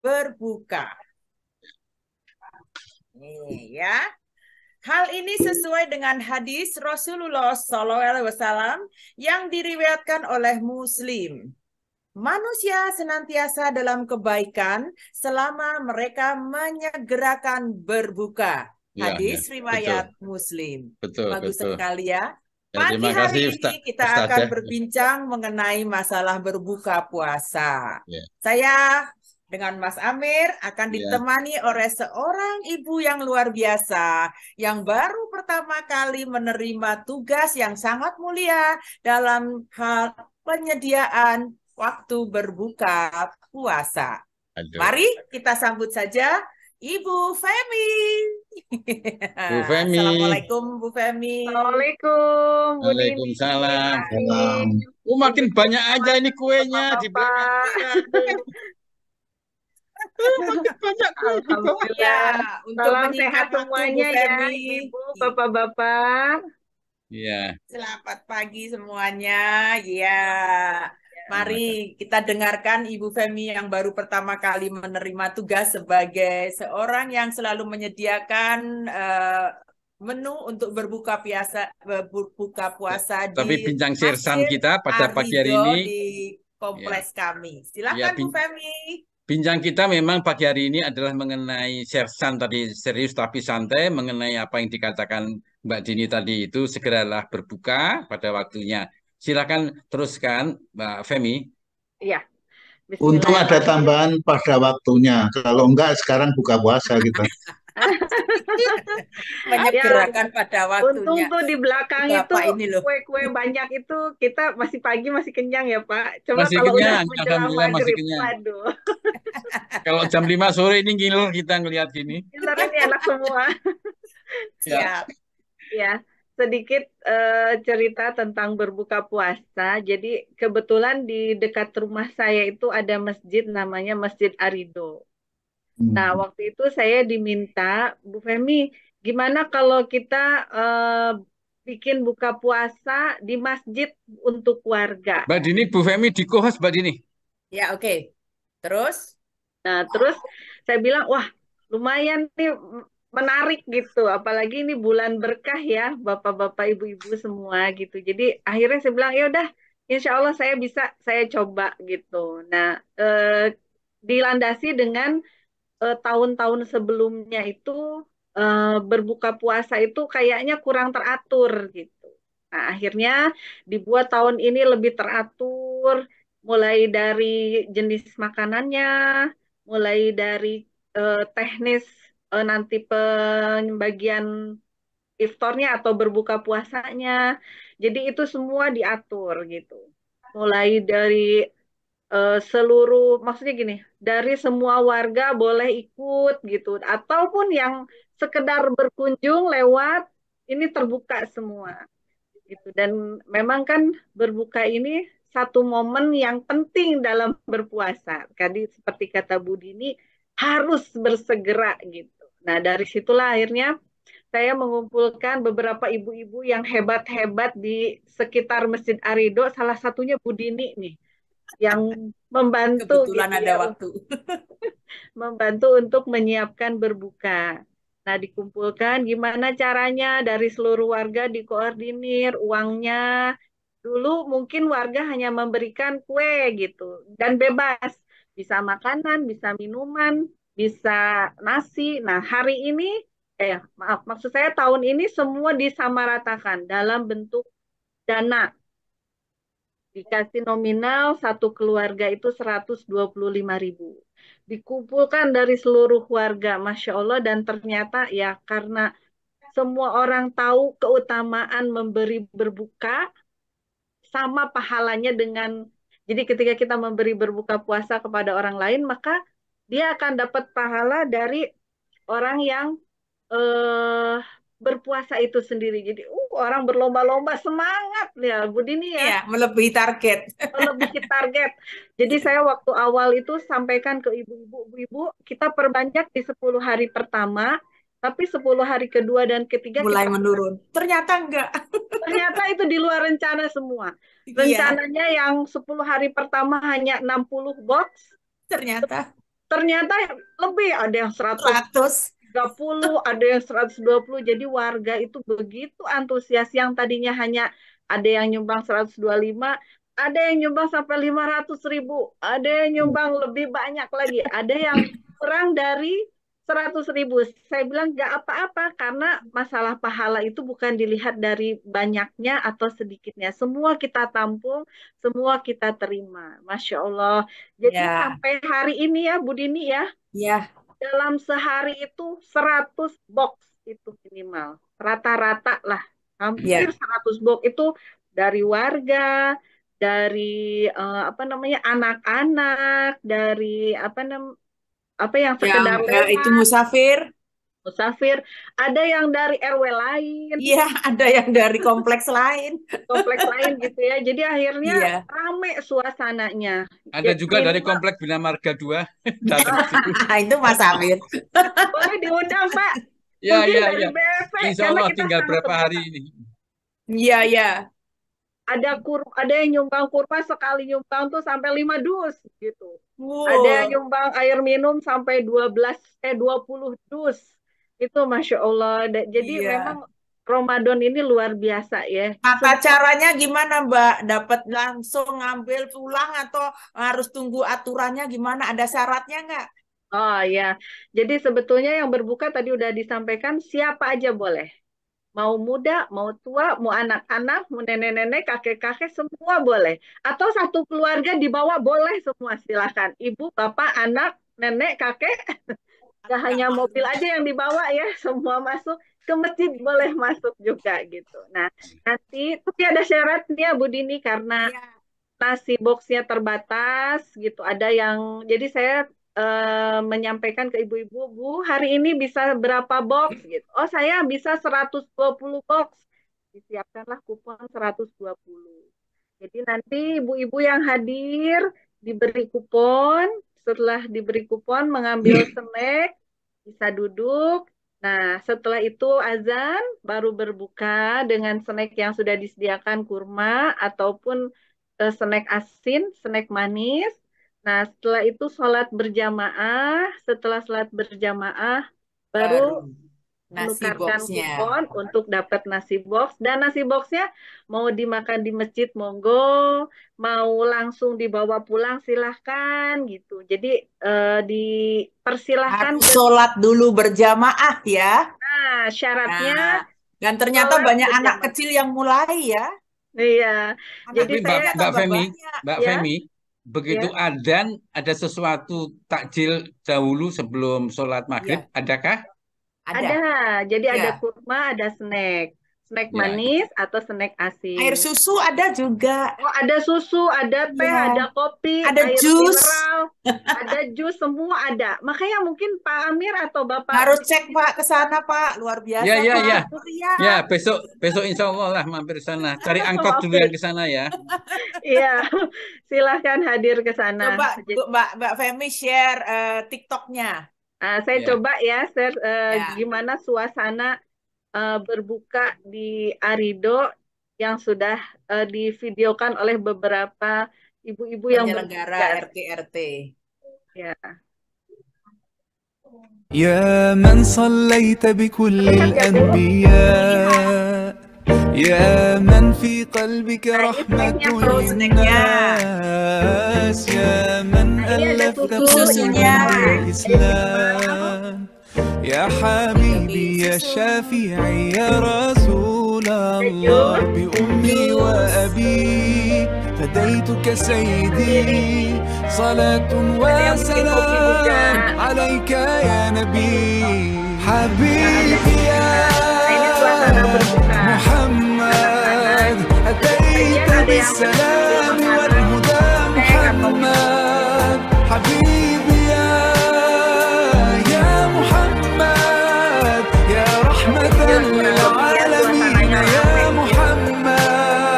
berbuka. Nih ya. Hal ini sesuai dengan hadis Rasulullah SAW yang diriwayatkan oleh Muslim. Manusia senantiasa dalam kebaikan selama mereka menyegerakan berbuka. Ya, ya, Hadis betul, riwayat Muslim. betul, Bagus betul. sekali ya. Ya, Pagi terima kasih hari ini kita akan Ustazah. berbincang mengenai masalah berbuka puasa. Ya, Saya dengan Mas Amir akan ya. ditemani oleh seorang ibu yang luar biasa yang baru pertama kali menerima tugas yang sangat mulia dalam hal penyediaan waktu berbuka puasa. Aduh. Mari kita sambut saja Ibu Femi. Bu Femi. Assalamualaikum Bu Femi. Assalamualaikum, Bu Dini. Waalaikumsalam. Salam. Makin Ibu banyak aja semua, ini kuenya di belakang Bapak-bapak. saya. Aduh. Makin banyak kue di bawah. Ya, Alhamdulillah. untuk Salam menyingkat sehat waktu Bu semuanya ya, Femi. Ibu, Bapak-bapak. Iya. Selamat pagi semuanya. Ya, mari Makan. kita dengarkan Ibu Femi yang baru pertama kali menerima tugas sebagai seorang yang selalu menyediakan menu untuk berbuka puasa Tapi di bincang sersan Masjid kita pada pagi hari Arido ini, di ya, kompleks kami. ya Silakan Bu Femi. bincang kita memang pagi hari ini adalah mengenai sersan tadi, serius tapi santai, mengenai apa yang dikatakan Mbak Dini tadi itu, segeralah berbuka pada waktunya. Silakan teruskan Mbak Femi. Iya, Untung ada Bismillahirrahmanirrahim. tambahan pada waktunya. Kalau enggak sekarang buka puasa kita. Ya, Menyegerakan pada untung waktunya. tuh di belakang itu Bapak ini loh. kue-kue banyak itu kita masih pagi masih kenyang ya Pak. Coba Masih kalau udah kenyang, menjelang alhamdulillah masih maghrib, kenyang. waduh. Kalau jam 5 sore ini ngiler kita ngelihat gini. Ntar ini enak semua. Ya, Siap. Ya, sedikit cerita tentang berbuka puasa. Jadi kebetulan di dekat rumah saya itu ada masjid namanya Masjid Arido. Nah, waktu itu saya diminta, Bu Femi, gimana kalau kita bikin buka puasa di masjid untuk warga? Mbak Dini, Bu Femi di co-host Mbak Dini. Ya, oke. Terus? Nah, terus saya bilang, wah, lumayan nih menarik gitu. Apalagi ini bulan berkah ya, bapak-bapak, ibu-ibu semua gitu. Jadi akhirnya saya bilang, ya udah, insya Allah saya bisa, saya coba gitu. Nah, dilandasi dengan tahun-tahun sebelumnya itu berbuka puasa itu kayaknya kurang teratur gitu. Nah, akhirnya dibuat tahun ini lebih teratur, mulai dari jenis makanannya, mulai dari teknis nanti pembagian iftarnya atau berbuka puasanya. Jadi itu semua diatur gitu. Mulai dari seluruh, maksudnya gini, dari semua warga boleh ikut gitu, ataupun yang sekedar berkunjung lewat, ini terbuka semua gitu. Dan memang kan berbuka ini satu momen yang penting dalam berpuasa. Tadi seperti kata Bu Dini, harus bersegera gitu. Nah, dari situlah akhirnya saya mengumpulkan beberapa ibu-ibu yang hebat-hebat di sekitar Masjid Arido, salah satunya Bu Dini nih yang membantu Kebetulan gitu ada ya, waktu. membantu untuk menyiapkan berbuka. Nah, dikumpulkan gimana caranya dari seluruh warga dikoordinir uangnya. Dulu mungkin warga hanya memberikan kue gitu dan bebas. Bisa makanan, bisa minuman, bisa nasi. Nah, hari ini maaf, maksud saya tahun ini semua disamaratakan dalam bentuk dana. Dikasih nominal satu keluarga itu 125.000. Dikumpulkan dari seluruh warga, Masya Allah, dan ternyata ya karena semua orang tahu keutamaan memberi berbuka, sama pahalanya dengan, jadi ketika kita memberi berbuka puasa kepada orang lain, maka dia akan dapat pahala dari orang yang eh, berpuasa itu sendiri. Jadi orang berlomba-lomba semangat ya Bu Dini ya, Iya, melebihi target. melebihi target. Jadi saya waktu awal itu sampaikan ke ibu-ibu, kita perbanyak di 10 hari pertama, tapi 10 hari kedua dan ketiga Mulai kita menurun. Ternyata enggak. ternyata itu di luar rencana semua. Iya, Rencananya yang 10 hari pertama hanya 60 box, ternyata. ternyata lebih, ada yang 100. 130, ada yang 120. Jadi warga itu begitu antusias, yang tadinya hanya ada yang nyumbang 125, ada yang nyumbang sampai 500.000, ada yang nyumbang lebih banyak lagi, ada yang kurang dari 100.000. Saya bilang nggak apa-apa, karena masalah pahala itu bukan dilihat dari banyaknya atau sedikitnya. Semua kita tampung, semua kita terima. Masya Allah. Jadi Ya, sampai hari ini ya Bu Dini ya, ya, dalam sehari itu 100 box itu minimal. Rata-rata lah, hampir ya, 100 box itu dari warga, dari apa namanya, anak-anak, dari apa yang yang sekedar itu lewat, musafir. musafir, ada yang dari RW lain, Iya, ada yang dari kompleks lain. kompleks lain gitu ya. Jadi akhirnya Iya. rame suasananya. Ada Jadi juga dari minimal Komplek Bina Marga 2 datang ke situ. Itu Mas Amir. boleh diundang Pak. Ya, Mungkin ya, dari ya. BFP, Insya karena Allah kita tinggal sangat berapa hari terbuka. ini. Iya, iya. Ada yang nyumbang kurma, sekali nyumbang tuh sampai 5 dus gitu. Ada yang Wow. nyumbang air minum sampai 20 dus. Itu Masya Allah. Jadi memang Iya. Ramadan ini luar biasa ya. Tata Semua. caranya gimana, Mbak? Dapat langsung ngambil pulang atau harus tunggu aturannya gimana? Ada syaratnya nggak? Oh ya, jadi sebetulnya yang berbuka tadi udah disampaikan, siapa aja boleh. Mau muda, mau tua, mau anak-anak, mau nenek-nenek, kakek-kakek, semua boleh. Atau satu keluarga dibawa boleh semua, silakan. Ibu, bapak, anak, nenek, kakek, gak Nggak hanya malu. mobil aja yang dibawa ya, semua masuk. Ke masjid boleh masuk juga gitu. Nah, nanti tapi ada syaratnya Bu Dini, karena Iya. nasi boxnya terbatas gitu. Ada yang, jadi saya menyampaikan ke ibu-ibu, Bu, hari ini bisa berapa box gitu. Oh, saya bisa 120 box. Disiapkanlah kupon 120. Jadi nanti ibu-ibu yang hadir diberi kupon, setelah diberi kupon mengambil snack, bisa duduk. Nah, setelah itu azan baru berbuka dengan snack yang sudah disediakan, kurma ataupun snack asin, snack manis. Nah, setelah itu sholat berjamaah. Setelah sholat berjamaah, Baru baru nasi menukarkan boxnya. kupon untuk dapat nasi box. Dan nasi boxnya mau dimakan di masjid, monggo. Mau langsung dibawa pulang, silahkan gitu. Jadi dipersilahkan Harus ke sholat dulu berjamaah ya. syaratnya Nah, dan ternyata sholat banyak anak berjamaah. kecil yang mulai ya. Iya, Anak jadi Tapi Mbak, saya kecilnya Mbak tambah Femi, banyak. Mbak ya, Femi, begitu ya. adzan ada sesuatu takjil dahulu sebelum sholat maghrib, Iya, adakah? Ada, ada. jadi ada Ya. kurma, ada snack. Snack Ya, manis atau snack Air asin. susu ada juga. Oh, ada susu, ada teh, Iya. ada kopi, Ada air jus. mineral, ada jus, semua ada. Makanya mungkin Pak Amir atau Bapak Harus cek Didi, Pak ke sana Pak. Luar ya, biasa ya, Pak. ya, Iya. ya. Besok, besok insya Allah lah mampir sana. Cari angkot dulu mampir. yang ke sana ya. Iya, silahkan hadir ke sana. Coba Mbak Femi share TikToknya. Saya Ya, coba ya share Ya. gimana suasana berbuka di Arido yang sudah divideokan oleh beberapa ibu-ibu yang Penyelenggara bertugas. RT. Ya. يا من صليت بكل Terlihat ya, Bu? الأنبياء يا من في قلبك Nah, ini رحمة snacknya, Bro. للناس يا من Nah, ini ada ألفت susu yang Susunya. قلوب air mineral. الإسلام يا حبيبي يا Susu. شافعي يا رسول Ada الله jus. بأمي Jus. وأبي فديتك سيدي صلاة Ada yang bikin kopi juga. وسلام عليك يا نبي حبيبي يا Nah, ini suasana berbuka. محمد أتيت Kemudian ada yang بالسلام makanan والهدى snack atau minum. محمد حبيبي يا محمد يا رحمة Inilah kurang lebih ya للعالمين suasananya يا ramai. محمد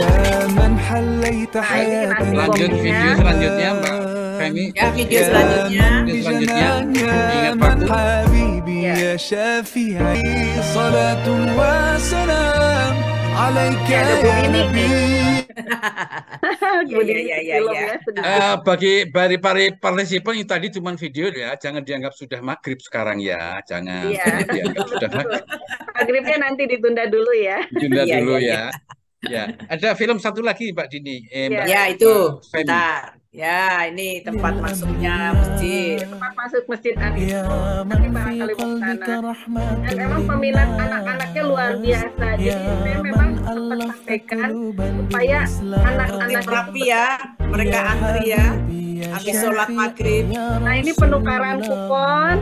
يا من حليت Nah, ini حياة nasi lanjut kopinya. video selanjutnya Mbak Femi. Ya, video يا selanjutnya. من Video selanjutnya بجنان يا ingat من waktu. حبيبي Ya. يا شافعي صلاة وسلام عليك Ini ada Bu يا Dini nih. نبي Bu Dini film ya sedikit. Bagi para partisipan yang tadi cuma video ya, jangan dianggap sudah maghrib sekarang ya, jangan Iya, dianggap sudah betul. maghrib. Maghribnya nanti ditunda dulu ya. Tunda Iya, dulu iya, iya. ya. Ya, ada film satu lagi Mbak Dini, Iya. Ya, itu. Femi. Bentar. Ya, ini tempat masuknya masjid. Tempat masuk Masjid An-Nisa. يا Nanti من في barangkali mau ke قلبك sana. رحمة Dan emang peminat anak-anaknya luar biasa. Jadi يا saya memang من sempat ألفت sampaikan قلوبا supaya بالإسلام anak-anak Antri rapi ya. Mereka يا antri ya. حبيبي يا Habis sholat شفيع maghrib. يا Nah, ini رسول penukaran kupon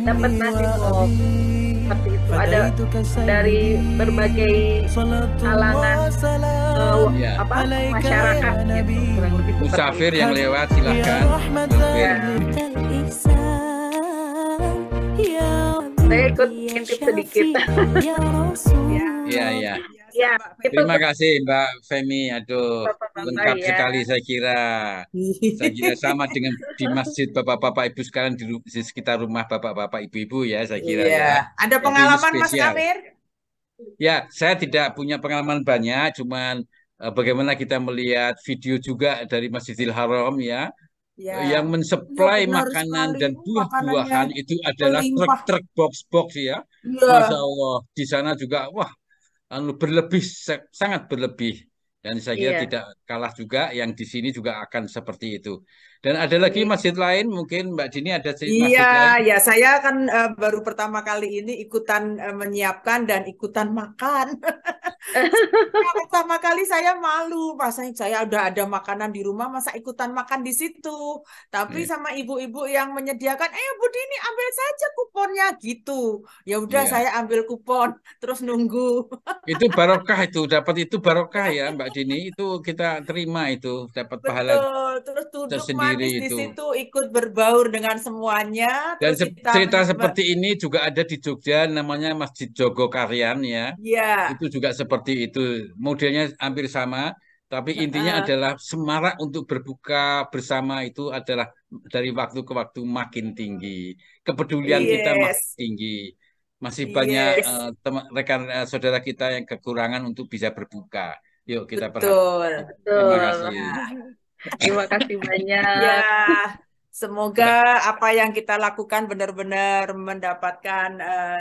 dapat بأمي nasi box وأبي seperti itu. Ada فديتك dari سيدي berbagai صلاة kalangan وسلام Ya, apa عليك masyarakat يا gitu, نبي kurang lebih seperti musafir itu. yang lewat يا silahkan رحمة mampir. Saya ikut intip sedikit. Ya, ya. Ya, itu Terima kasih Mbak Femi. Aduh, Bapak-bapak lengkap ya. sekali saya kira. Saya kira sama dengan di masjid Bapak-bapak Ibu sekalian di sekitar rumah Bapak-bapak Ibu-ibu ya, saya kira ya. Iya. Ada Jadi ini pengalaman Mas spesial. Kamir? Ya, saya tidak punya pengalaman banyak, cuman bagaimana kita melihat video juga dari Masjidil Haram ya, Ya. yang Iya, mensuplai benar makanan sekali. dan Makanannya buah-buahan itu adalah melimpah. truk-truk box-box ya. Iya. Masya Allah, di sana juga wah berlebih, sangat berlebih. Dan saya kira Iya. tidak kalah juga yang di sini juga akan seperti itu. Dan ada lagi masjid lain, mungkin Mbak Dini ada masjid Iya, lain? ya saya kan baru pertama kali ini ikutan menyiapkan dan ikutan makan. Pertama kali saya malu, masa saya udah ada makanan di rumah, masa ikutan makan di situ. Tapi Ya. sama ibu-ibu yang menyediakan, Bu Dini ambil saja kuponnya gitu. Ya udah Iya. saya ambil kupon, terus nunggu. Itu barokah itu, dapat itu barokah ya Mbak Dini, itu kita terima itu, dapat pahala Betul, terus duduk tersendiri manis di itu. situ, ikut berbaur dengan semuanya, Dan terus kita cerita seperti ini juga ada di Jogja, namanya Masjid Jogokarian ya. ya, Itu juga seperti itu, modelnya hampir sama, tapi intinya adalah semarak untuk berbuka bersama itu adalah dari waktu ke waktu makin tinggi, kepedulian kita makin yes, tinggi. Masih banyak yes, rekan saudara kita yang kekurangan untuk bisa berbuka. Yuk kita perhatikan. betul. Terima Betul. kasih. Terima kasih banyak. Ya, semoga apa yang kita lakukan benar-benar mendapatkan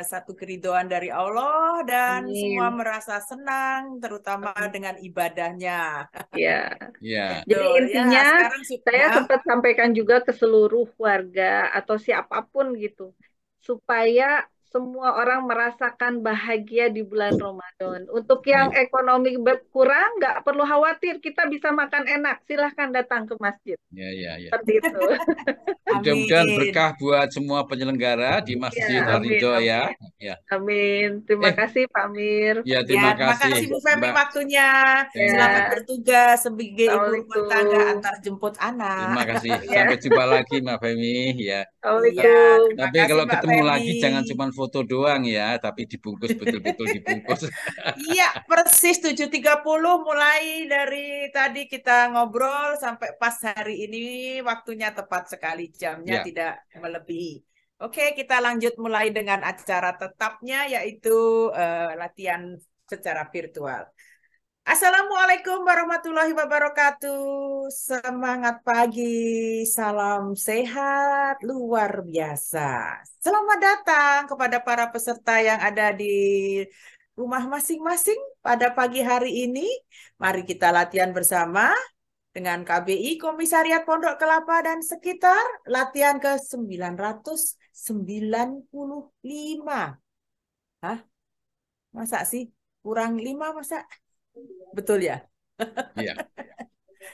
satu keridhaan dari Allah dan semua Amin. merasa senang, terutama dengan ibadahnya. Ya. Ya, Jadi Betul. Ya, intinya sekarang saya sempat sampaikan juga ke seluruh warga atau siapapun gitu, supaya semua orang merasakan bahagia di bulan Ramadan. Untuk yang ekonomi berkurang, nggak perlu khawatir, kita bisa makan enak. Silahkan datang ke masjid. ya, ya, ya. Seperti itu. Mudah-mudahan amin. berkah buat semua penyelenggara di Masjid Ya, amin, Ar-Ridho ya. amin. Ya. Amin. Terima Eh, kasih Pak Mir. ya Ya, terima terima kasih kasih Bu Femi Mbak waktunya. Femi. Selamat Ya, bertugas sebagai ibu rumah tangga Assalamualaikum. antar jemput anak. Terima kasih. Ya, Sampai jumpa lagi Mbak Femi ya. Iya, Assalamualaikum. terima Tapi kasih kalau Mbak ketemu Femi. lagi jangan cuma foto doang ya, tapi dibungkus betul-betul dibungkus. Iya, persis 7.30 mulai dari tadi kita ngobrol sampai pas hari ini waktunya tepat sekali, jamnya Ya, tidak melebihi. Oke, kita lanjut mulai dengan acara tetapnya yaitu latihan secara virtual. Assalamualaikum warahmatullahi wabarakatuh. Semangat pagi, salam sehat luar biasa. Selamat datang kepada para peserta yang ada di rumah masing-masing pada pagi hari ini. Mari kita latihan bersama dengan KBI Komisariat Pondok Kelapa dan sekitar, latihan ke 995. Hah? Masa sih? Kurang 5 masa? Betul ya? ya.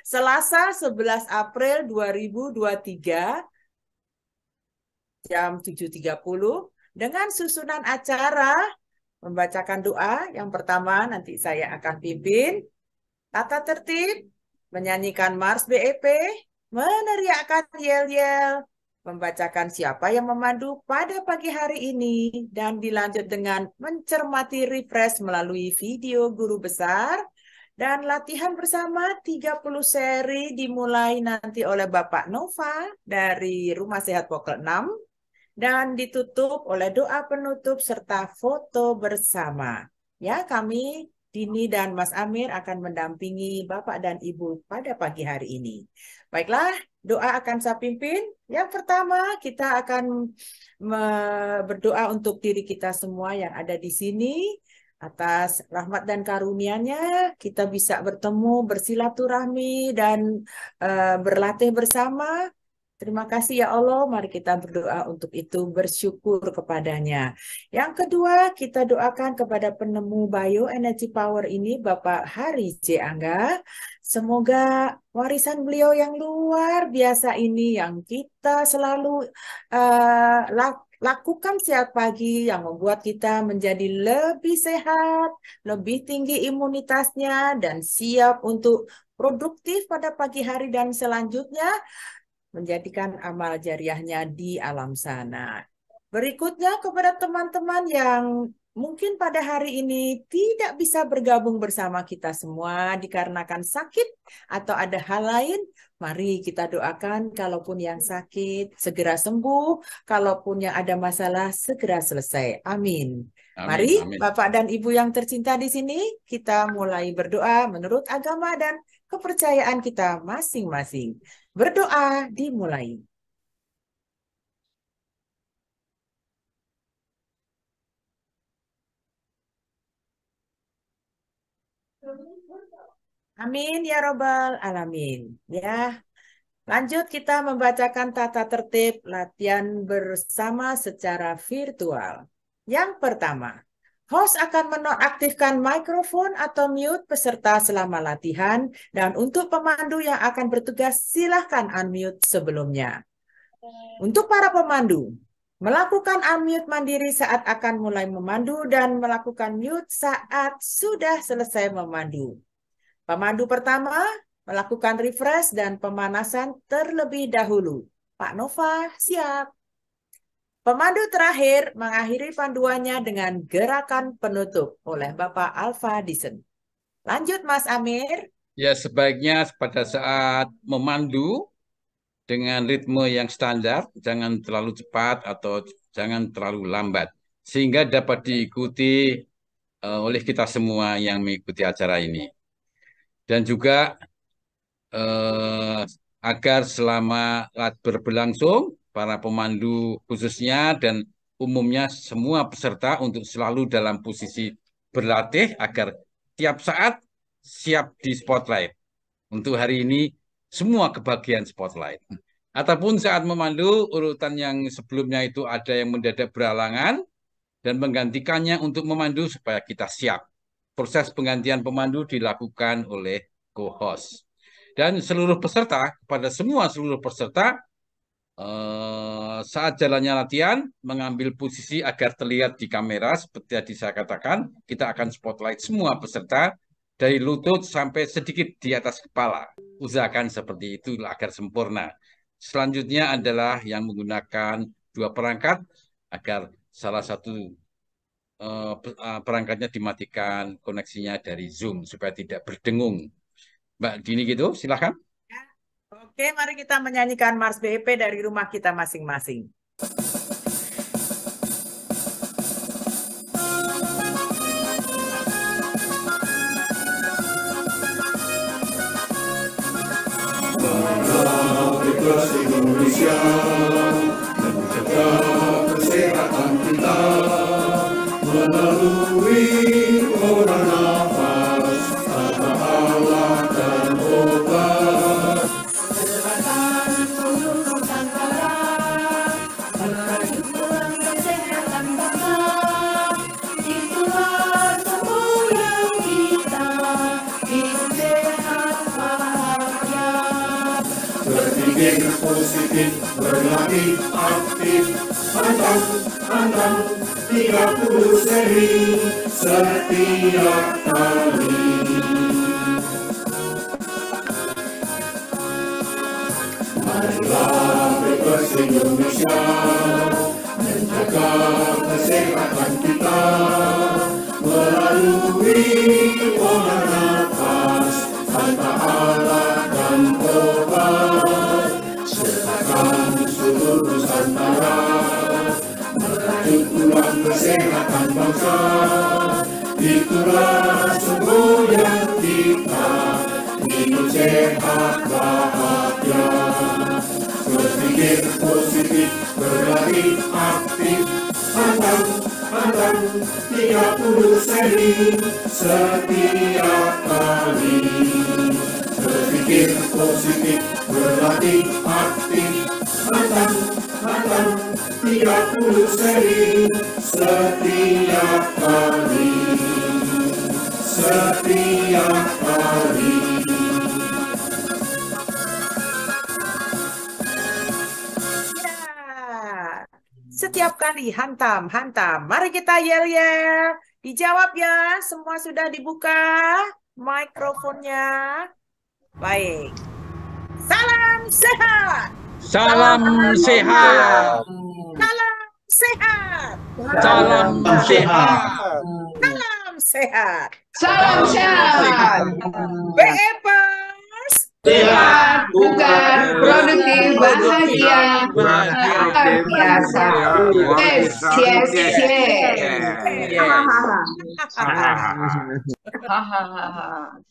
Selasa 11 April 2023 jam 7.30 dengan susunan acara membacakan doa. Yang pertama nanti saya akan pimpin. Tata tertib, menyanyikan Mars BEP, meneriakkan yel-yel, membacakan siapa yang memandu pada pagi hari ini, dan dilanjut dengan mencermati refresh melalui video guru besar, dan latihan bersama 30 seri dimulai nanti oleh Bapak Nova dari Rumah Sehat Pokok 6, dan ditutup oleh doa penutup serta foto bersama. Ya, kami Dini dan Mas Amir akan mendampingi Bapak dan Ibu pada pagi hari ini. Baiklah, doa akan saya pimpin. Yang pertama, kita akan berdoa untuk diri kita semua yang ada di sini. Atas rahmat dan karunia-Nya, kita bisa bertemu, bersilaturahmi, dan berlatih bersama. Terima kasih ya Allah, mari kita berdoa untuk itu, bersyukur kepadanya. Yang kedua, kita doakan kepada penemu Bioenergy Power ini, Bapak Hari J. Angga. Semoga warisan beliau yang luar biasa ini, yang kita selalu lakukan setiap pagi, yang membuat kita menjadi lebih sehat, lebih tinggi imunitasnya, dan siap untuk produktif pada pagi hari dan selanjutnya, menjadikan amal jariahnya di alam sana. Berikutnya kepada teman-teman yang mungkin pada hari ini tidak bisa bergabung bersama kita semua dikarenakan sakit atau ada hal lain, mari kita doakan kalaupun yang sakit segera sembuh, kalaupun yang ada masalah segera selesai. Amin. Mari Amin. Bapak dan Ibu yang tercinta di sini, kita mulai berdoa menurut agama dan kepercayaan kita masing-masing. Berdoa dimulai. Amin ya robbal alamin. Ya, lanjut kita membacakan tata tertib latihan bersama secara virtual. Yang pertama, host akan menonaktifkan mikrofon atau mute peserta selama latihan, dan untuk pemandu yang akan bertugas silahkan unmute sebelumnya. Untuk para pemandu, melakukan unmute mandiri saat akan mulai memandu dan melakukan mute saat sudah selesai memandu. Pemandu pertama melakukan refresh dan pemanasan terlebih dahulu. Pak Nova, siap. Pemandu terakhir mengakhiri panduannya dengan gerakan penutup oleh Bapak Alfa Disen. Lanjut, Mas Amir. Ya, sebaiknya pada saat memandu dengan ritme yang standar, jangan terlalu cepat atau jangan terlalu lambat, sehingga dapat diikuti oleh kita semua yang mengikuti acara ini. Dan juga agar selama berlangsung, para pemandu khususnya dan umumnya semua peserta untuk selalu dalam posisi berlatih agar tiap saat siap di spotlight. Untuk hari ini, semua kebagian spotlight. Ataupun saat memandu, urutan yang sebelumnya itu ada yang mendadak beralangan dan menggantikannya untuk memandu supaya kita siap. Proses penggantian pemandu dilakukan oleh co-host. Dan seluruh peserta, kepada seluruh peserta, saat jalannya latihan, mengambil posisi agar terlihat di kamera, seperti tadi saya katakan, kita akan spotlight semua peserta, dari lutut sampai sedikit di atas kepala. Usahakan seperti itu agar sempurna. Selanjutnya adalah yang menggunakan dua perangkat, agar salah satu perangkatnya dimatikan koneksinya dari Zoom supaya tidak berdengung. Mbak Dini gitu, silahkan. Oke, mari kita menyanyikan Mars BEP dari rumah kita masing-masing. Bebas Indonesia, menjaga kesehatan kita melalui orang nafas, tanpa alat dan obat. Kesehatan untuk Nusantara, merajukan kesehatan bangsa, itulah semboyan kita, hidup sehat bahagia. Berpikir positif, berlatih aktif, pantang 30 seri setiap kali. Marilah Bebas Indonesia, menjaga kesehatan kita melalui olah nafas, tanpa alat dan obat. Sertakan seluruh Nusantara, merajut tulang kesehatan bangsa, itulah sebuah hidup sehat bahagia. Berpikir positif, berlatih aktif, pantang 30 seri setiap kali. Berpikir positif, berlatih aktif, pantang 30 seri setiap kali. Setiap kali. Ya, setiap kali hantam. Mari kita yel-yel. Dijawab ya, semua sudah dibuka mikrofonnya. Baik. Salam sehat. Salam sehat. Salam sehat. Salam sehat. Salam sehat. Salam sehat. BEPers. Sehat, bukan produktif, bahagia, luar biasa. Yes, yes, yes. Hahaha.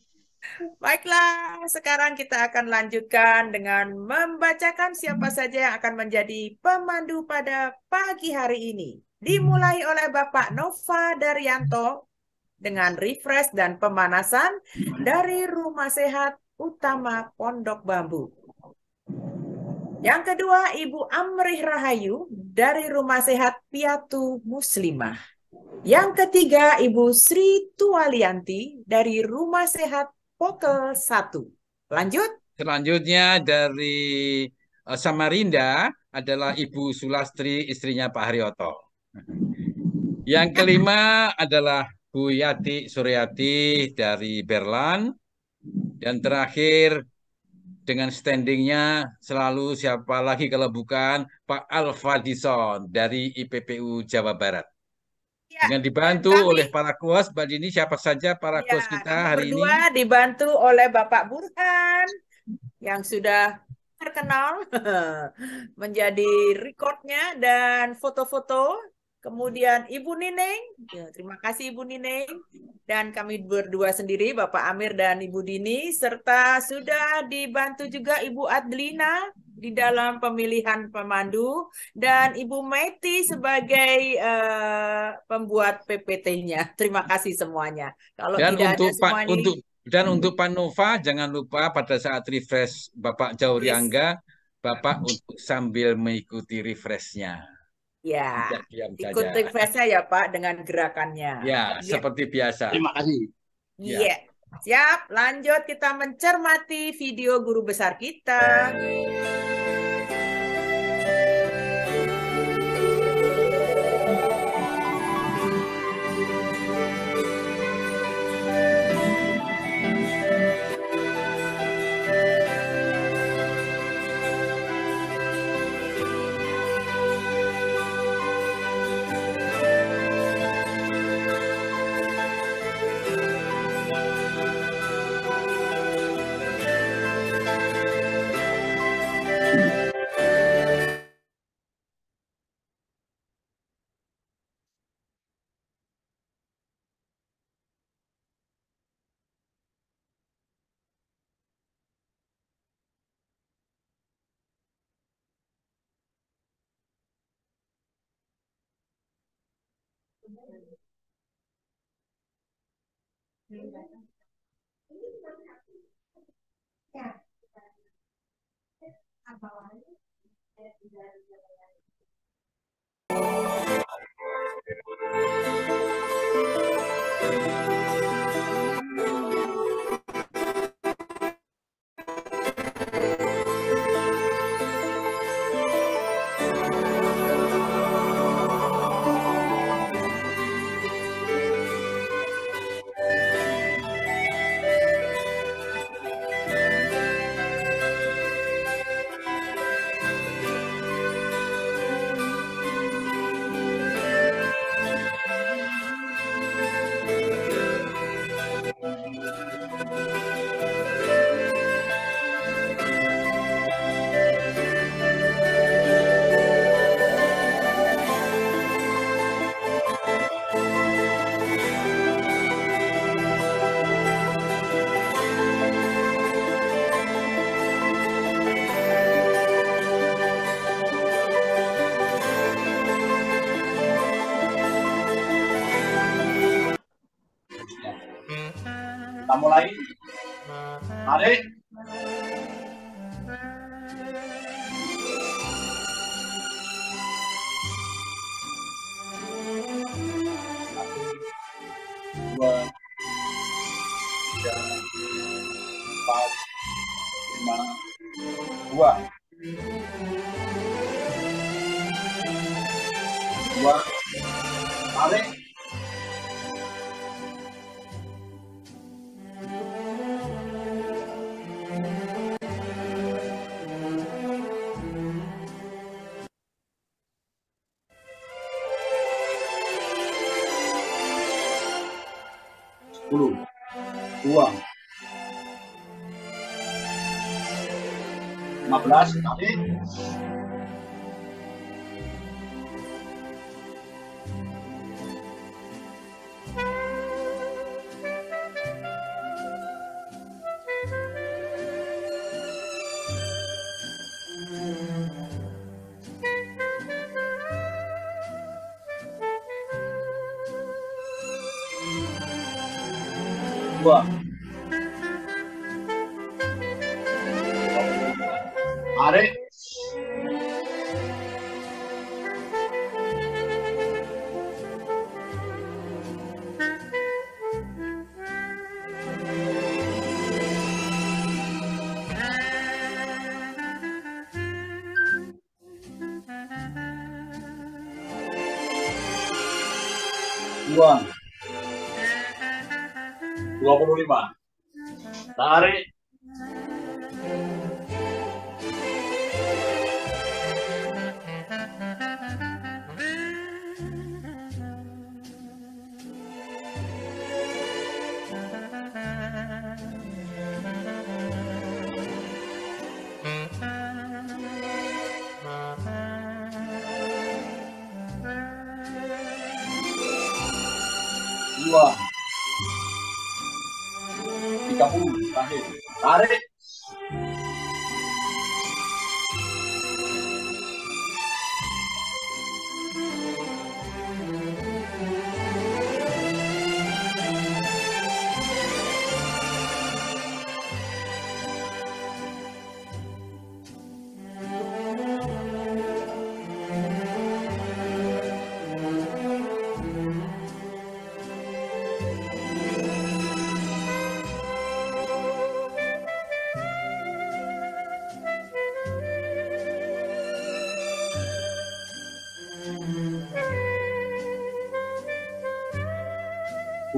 Baiklah, sekarang kita akan lanjutkan dengan membacakan siapa saja yang akan menjadi pemandu pada pagi hari ini. Dimulai oleh Bapak Nova Daryanto dengan refresh dan pemanasan dari Rumah Sehat Utama Pondok Bambu. Yang kedua, Ibu Amrih Rahayu dari Rumah Sehat Piatu Muslimah. Yang ketiga, Ibu Sri Tualianti dari Rumah Sehat Pokel 1. Lanjut. Selanjutnya dari Samarinda adalah Ibu Sulastri, istrinya Pak Haryoto. Yang kelima adalah Bu Yati Suryati dari Berlan. Dan terakhir dengan standingnya selalu siapa lagi kalau bukan Pak Alfadison dari IPPU Jawa Barat. Ya, Dengan dibantu dan kami- oleh para kos, Mbak Dini, siapa saja para Ya, kos kita kami hari ini? berdua dibantu oleh Bapak Burhan yang sudah terkenal menjadi recordnya dan foto-foto. Kemudian Ibu Nineng, ya, terima kasih Ibu Nineng. Dan kami berdua sendiri, Bapak Amir dan Ibu Dini, serta sudah dibantu juga Ibu Adlina di dalam pemilihan pemandu dan Ibu Meti sebagai pembuat PPT-nya. Terima kasih semuanya. Kalau Dan tidak ada untuk semua ini, untuk Pak Nova, jangan lupa pada saat refresh Bapak Jauriangga, Bapak untuk sambil mengikuti refreshnya. ya, Tidak diam ikut saja. refresh-nya ya Pak dengan gerakannya. Ya, seperti biasa. Terima kasih. Iya. Siap, lanjut kita mencermati video guru besar kita. mulai. Tarik. Dua, tiga, empat, lima, dua, tarik. Sepuluh, buang. 15, tarik. Dua, tarik. Buang. 25. Tarik. Dua. 30 terakhir. Tarik.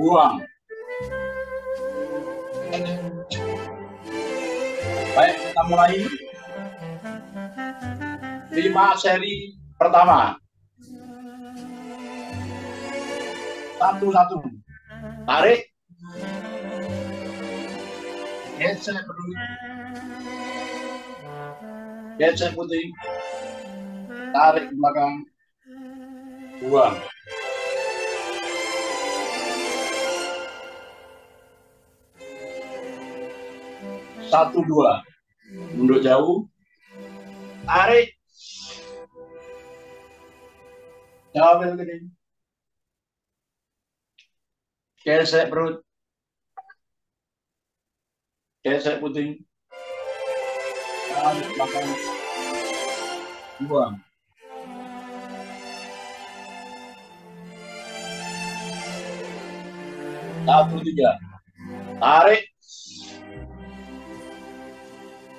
Buang. Baik, kita mulai 5 seri pertama. Satu-satu. Tarik. Gesek perut. Gesek putih. Tarik ke belakang. Buang. Satu, dua. Mundur jauh. Tarik. Ambil gini. Gesek perut. Gesek putih. Tarik belakang. Buang. Satu, tiga. Tarik.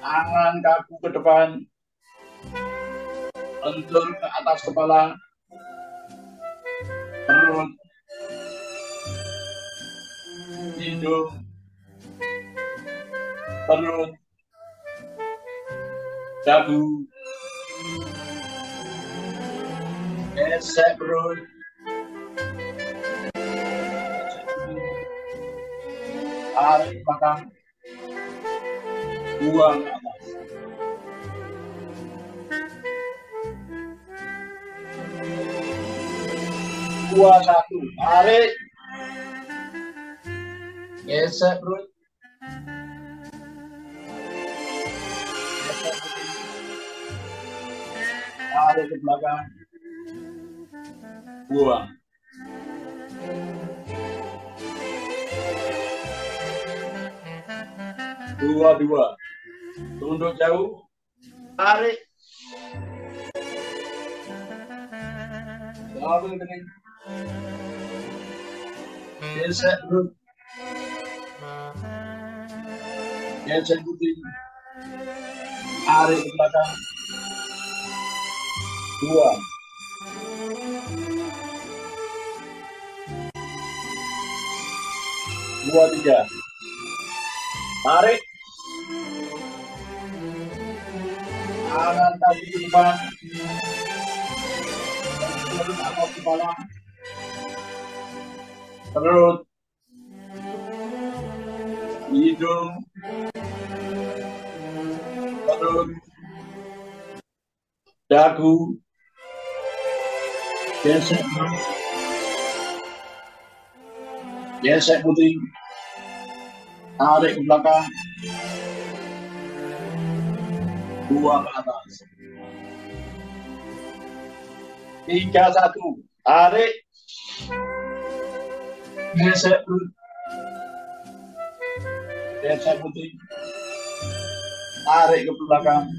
Tangan kaku ke depan, lentur ke atas kepala, perut, hidung, perut, dagu, gesek perut, tarik belakang, buang ke atas. Dua, satu, tarik. Gesek perut. Gesek putih. Tarik ke belakang. Buang. 22. Tunduk jauh. Tarik. Ambil kening. Gesek perut. Gesek putih. Tarik ke belakang. 2. 23. Tarik. Tangan kaki ke depan. Turun atas kepala. Perut. Hidung. Perut. Dagu. Gesek. Gesek putih. Tarik ke belakang. Buang ke atas. 3-1. Tarik. Gesek perut. Gesek putih. Tarik ke belakang.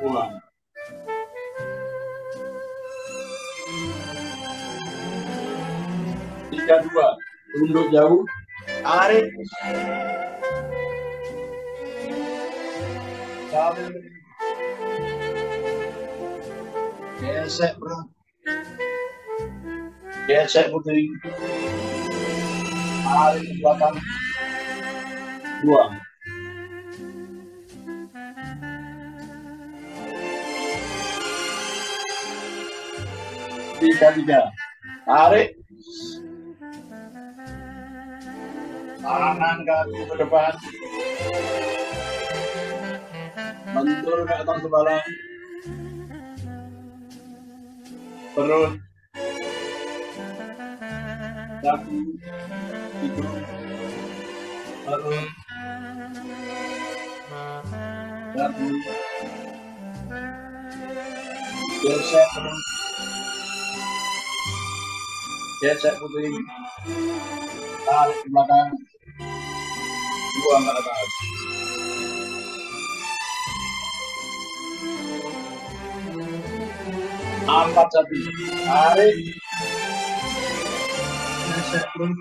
Buang. 3-2. Tunduk jauh. Tarik. Sambil gesek perut. Gesek putih. Tarik ke belakang. Buang. 3-3. Tarik. Tangan kaki ke depan. Bentur ke atas kepala. Perut. Dagu. Hidung. Perut. Dagu. Gesek perut. Gesek putih. Tarik ke belakang. Buang ke atas. 4-1. Tarik. Gesek perut.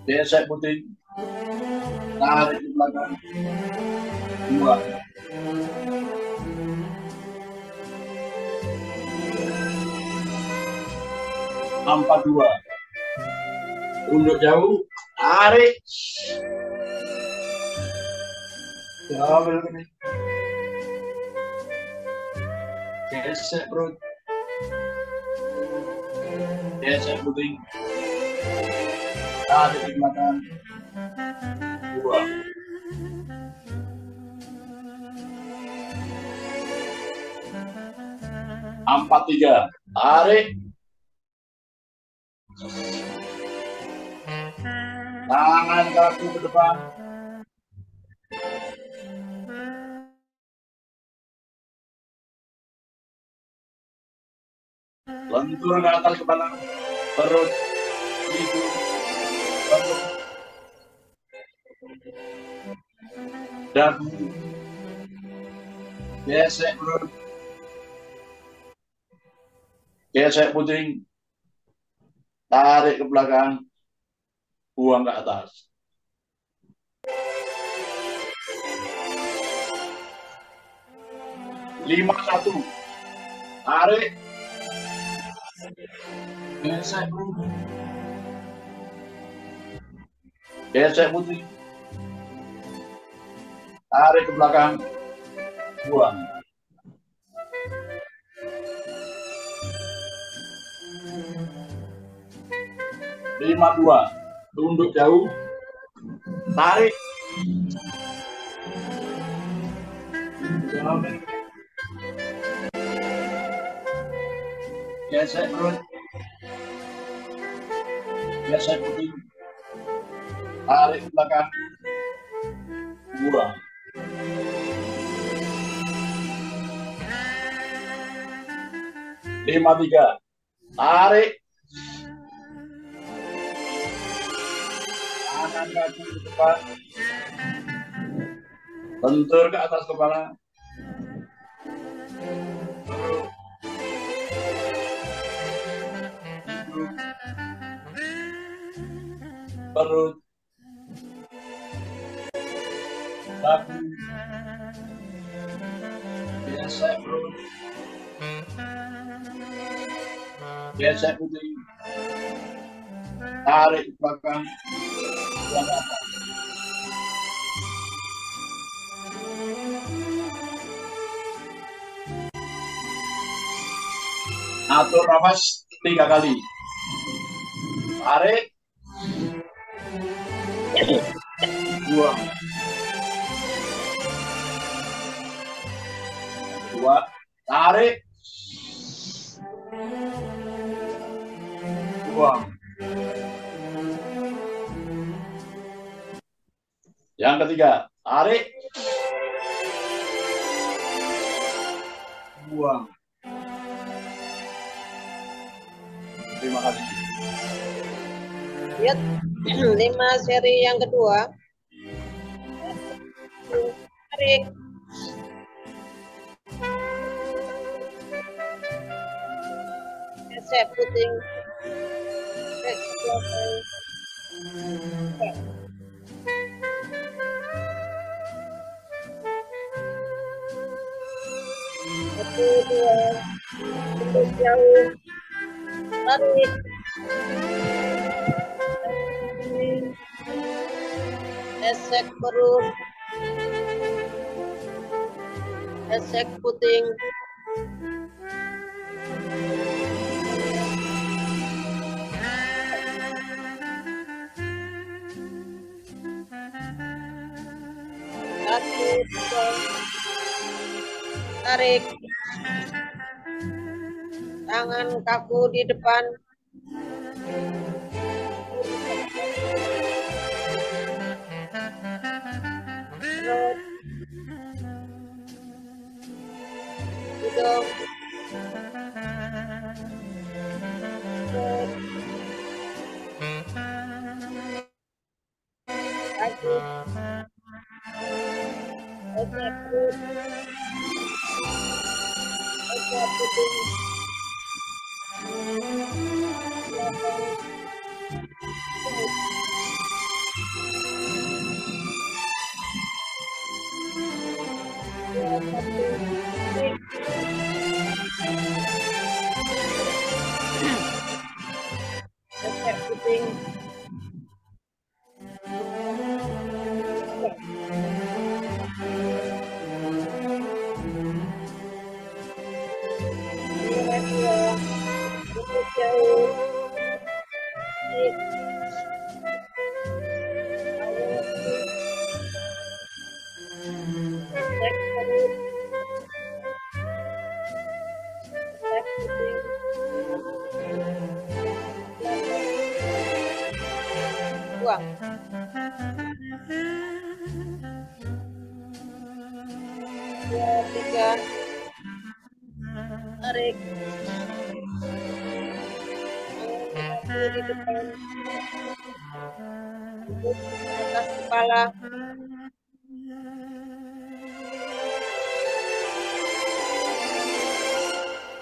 Gesek putih. Tarik ke belakang. Buang. 4-2. Tunduk jauh. Tarik. Ambil kening. Gesek perut. Gesek putih. Tarik ke belakang. Buang. 4-3. Tarik. Tangan kaki ke depan. Lentur ke atas kepala. Perut. Hidung. Perut. Dagu. Gesek perut. Gesek putih. Tarik ke belakang. Buang ke atas. 5-1. Tarik. Gesek perut. Gesek putih. Tarik ke belakang. Buang. 5-2. Tunduk jauh. Tarik. Gesek perut. Gesek putih. Tarik ke belakang. Buang. 5-3. Tarik. tangan kaki ke depan, bentur ke atas kepala, perut, dagu, gesek perut, gesek putih, tarik ke belakang, yang atas. Atur nafas 3 kali. Tarik. Buang. 2. Tarik. Buang. Yang ketiga, tarik. Buang. Terima kasih. Lihat 5 seri yang kedua. Tarik. Gesek puting. Gesek ke belakang. Satu, dua, untuk jauh. Tarik. Gesek perut. Gesek puting. Satu, dua. Tarik. Tangan kaku di depan. Perut. Hidung. Perut. Kaki. Gesek perut. Gesek puting. Belakang. Dua, satu. Tarik. Gesek puting. Dua, untuk jauh. Tarik. Gesek perut. Gesek puting. Belakang. Buang. 2, 3. Tarik. Kaki di depan. Duduk di atas kepala.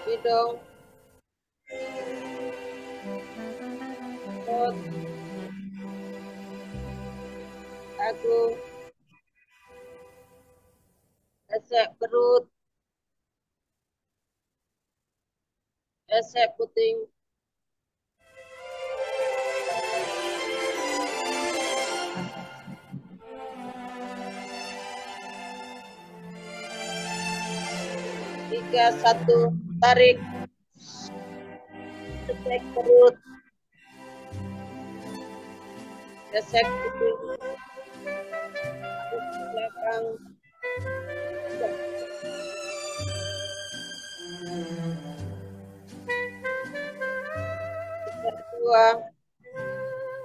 Hidung. Perut. Dagu. Gesek perut. Gesek puting. Tiga, satu. Tarik. Gesek perut. Gesek puting. Tarik ke belakang. Dua.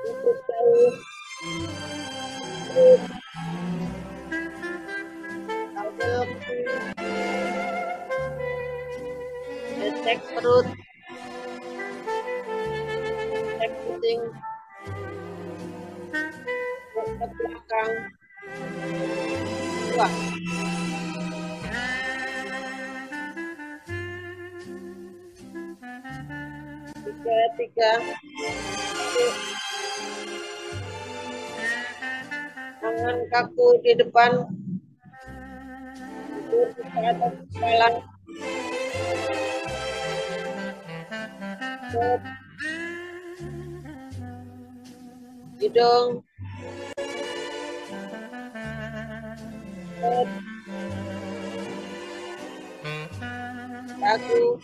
Untuk jauh. Perut. Tampil. Gesek perut. Gesek puting. ke belakang, buang. Tiga, tangan kaku di depan, ke atas kepala, hidung, dagu,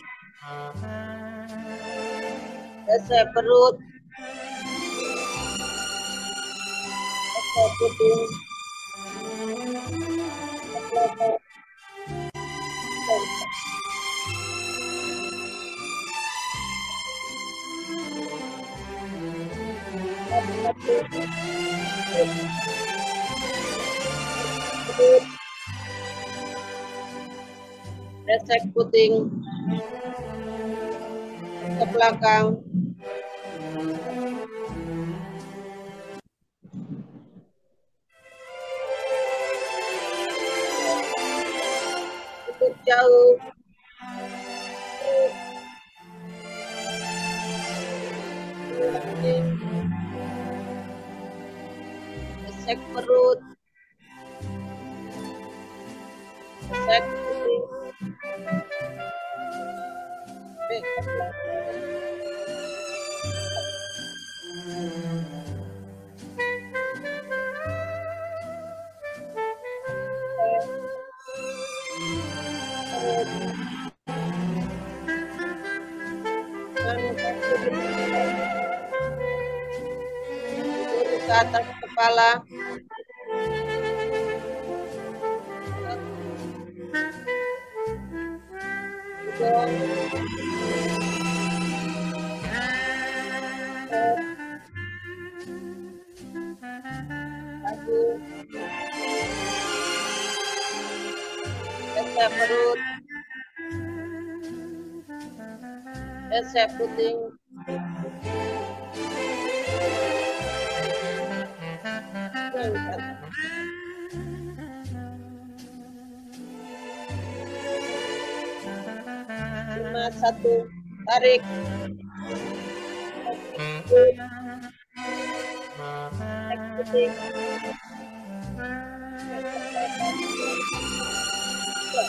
gesek perut, gesek hidung, gesek gesek puting ke belakang, cukup jauh, gesek perut, gesek puting, ke belakang. Ke atas kepala, hidung, dagu, gesek perut, gesek puting, lima, satu, tarik, gesek puting, dua,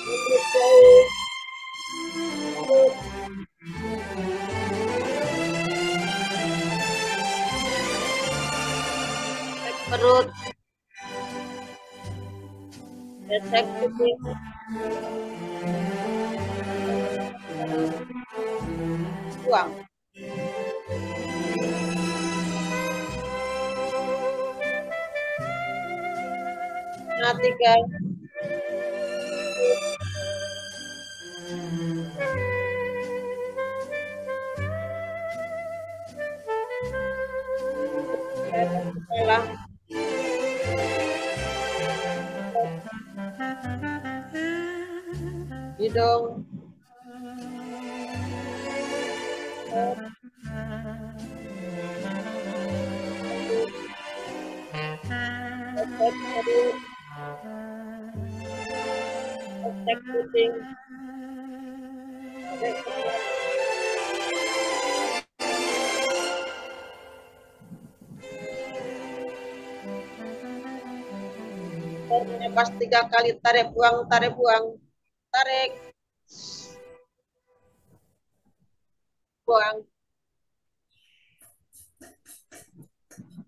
mundur jauh, perut, gesek puting, buang. Nah, tiga, kepala, hidung, gesek perut, gesek puting, gesek kepala. Napas 3 kali, tarik buang, tarik buang, tarik, buang,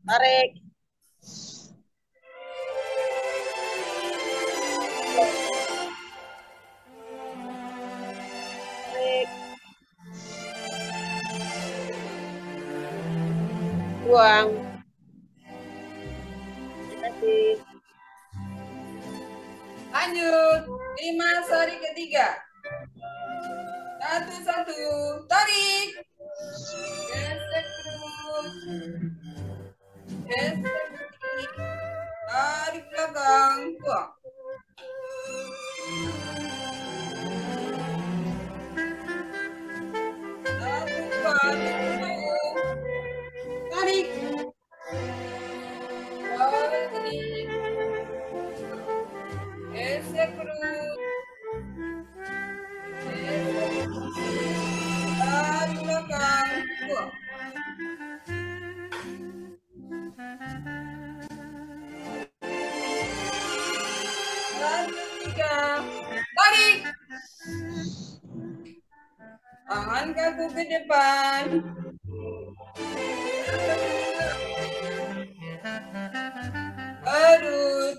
tarik, tarik, buang. Terima kasih. Lanjut. 5 seri ketiga. 1, 1. Tarik. Gesek perut. Gesek kaki. Tarik belakang. Buang. perut. Tarik belakang. Buang. Dan ketiga. Tarik. Tangan kaku ke depan. Perut.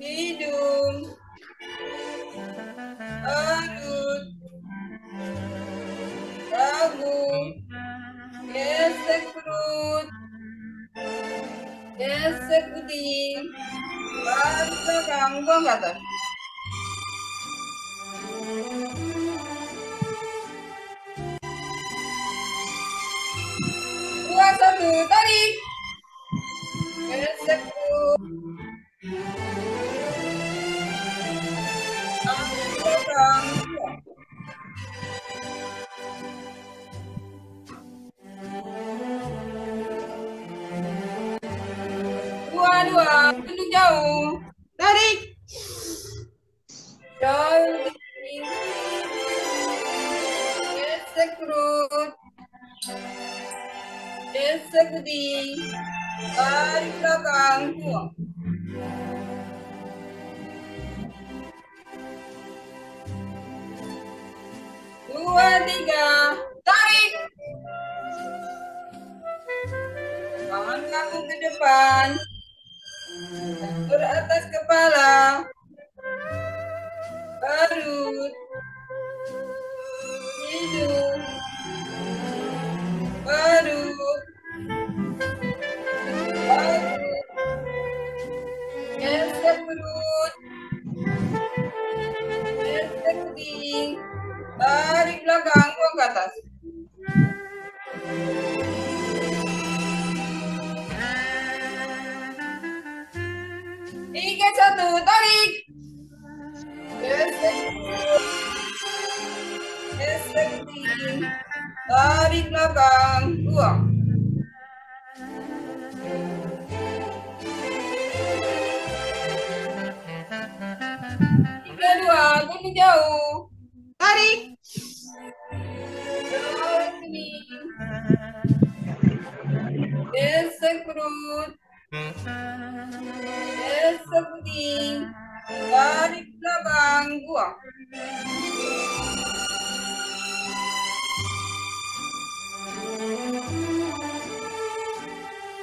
Hidung. Perut. Dagu. Gesek perut. Gesek kuding. Tarik belakang. Buang ke atas. Dua, satu, tarik. Gesek perut. Tarik belakang. Buang. Dua, tunduk jauh. Tarik. Jauh. Gesek perut. Gesek kuding. Tarik belakang. Buang. Dua, tiga. Tarik. Tangan kaku ke depan. Ke atas kepala. Perut. Hidung. Perut. Perut. Gesek perut. Gesek kuding. Tarik belakang. Buang ke atas. Tiga, satu, tarik. Gesek perut. Gesek kuding. Tarik belakang. Buang. Tiga, dua, tunduk jauh. Tarik. Jauh kuding. Gesek perut. Gesek kuding. Tarik belakang. Buang.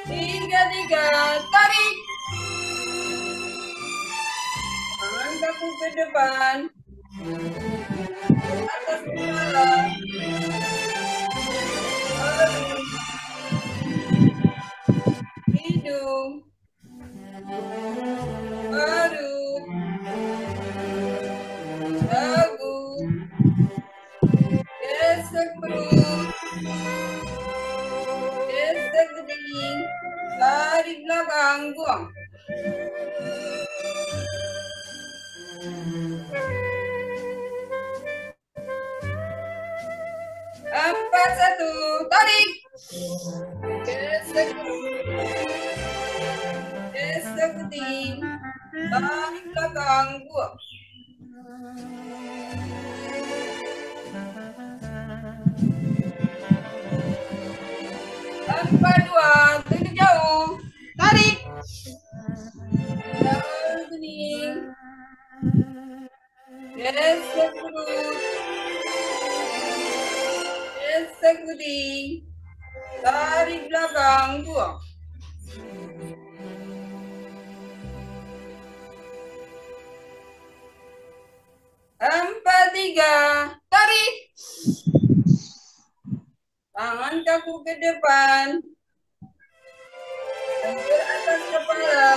Tiga, tiga, tarik. Tangan kaku ke depan. Atas kepala. Perut. Hidung. Perut. Dagu. Gesek perut. Gesek kuding. Tarik belakang. Buang. Empat, satu, tarik. Gesek perut. Gesek kuding. Tarik belakang. Buang. Empat, dua, tunduk jauh. Tarik. Jauh kuding. Gesek perut. Gesek kuding. Tarik belakang. Buang. Empat, tiga, tarik. Tangan kaku ke depan. Ke atas kepala.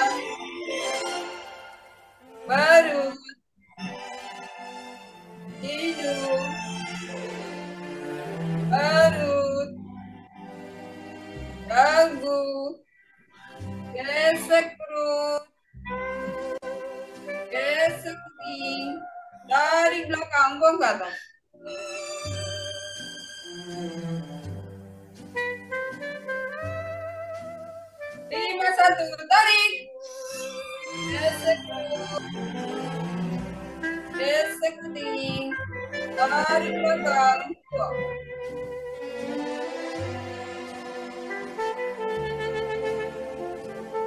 Perut. Hidung. Perut. Dagu. Gesek perut. Gesek kuding. Tarik belakang. Buang ke atas. Lima, satu, tarik. Gesek perut. Gesek puting. Tarik belakang. Buang.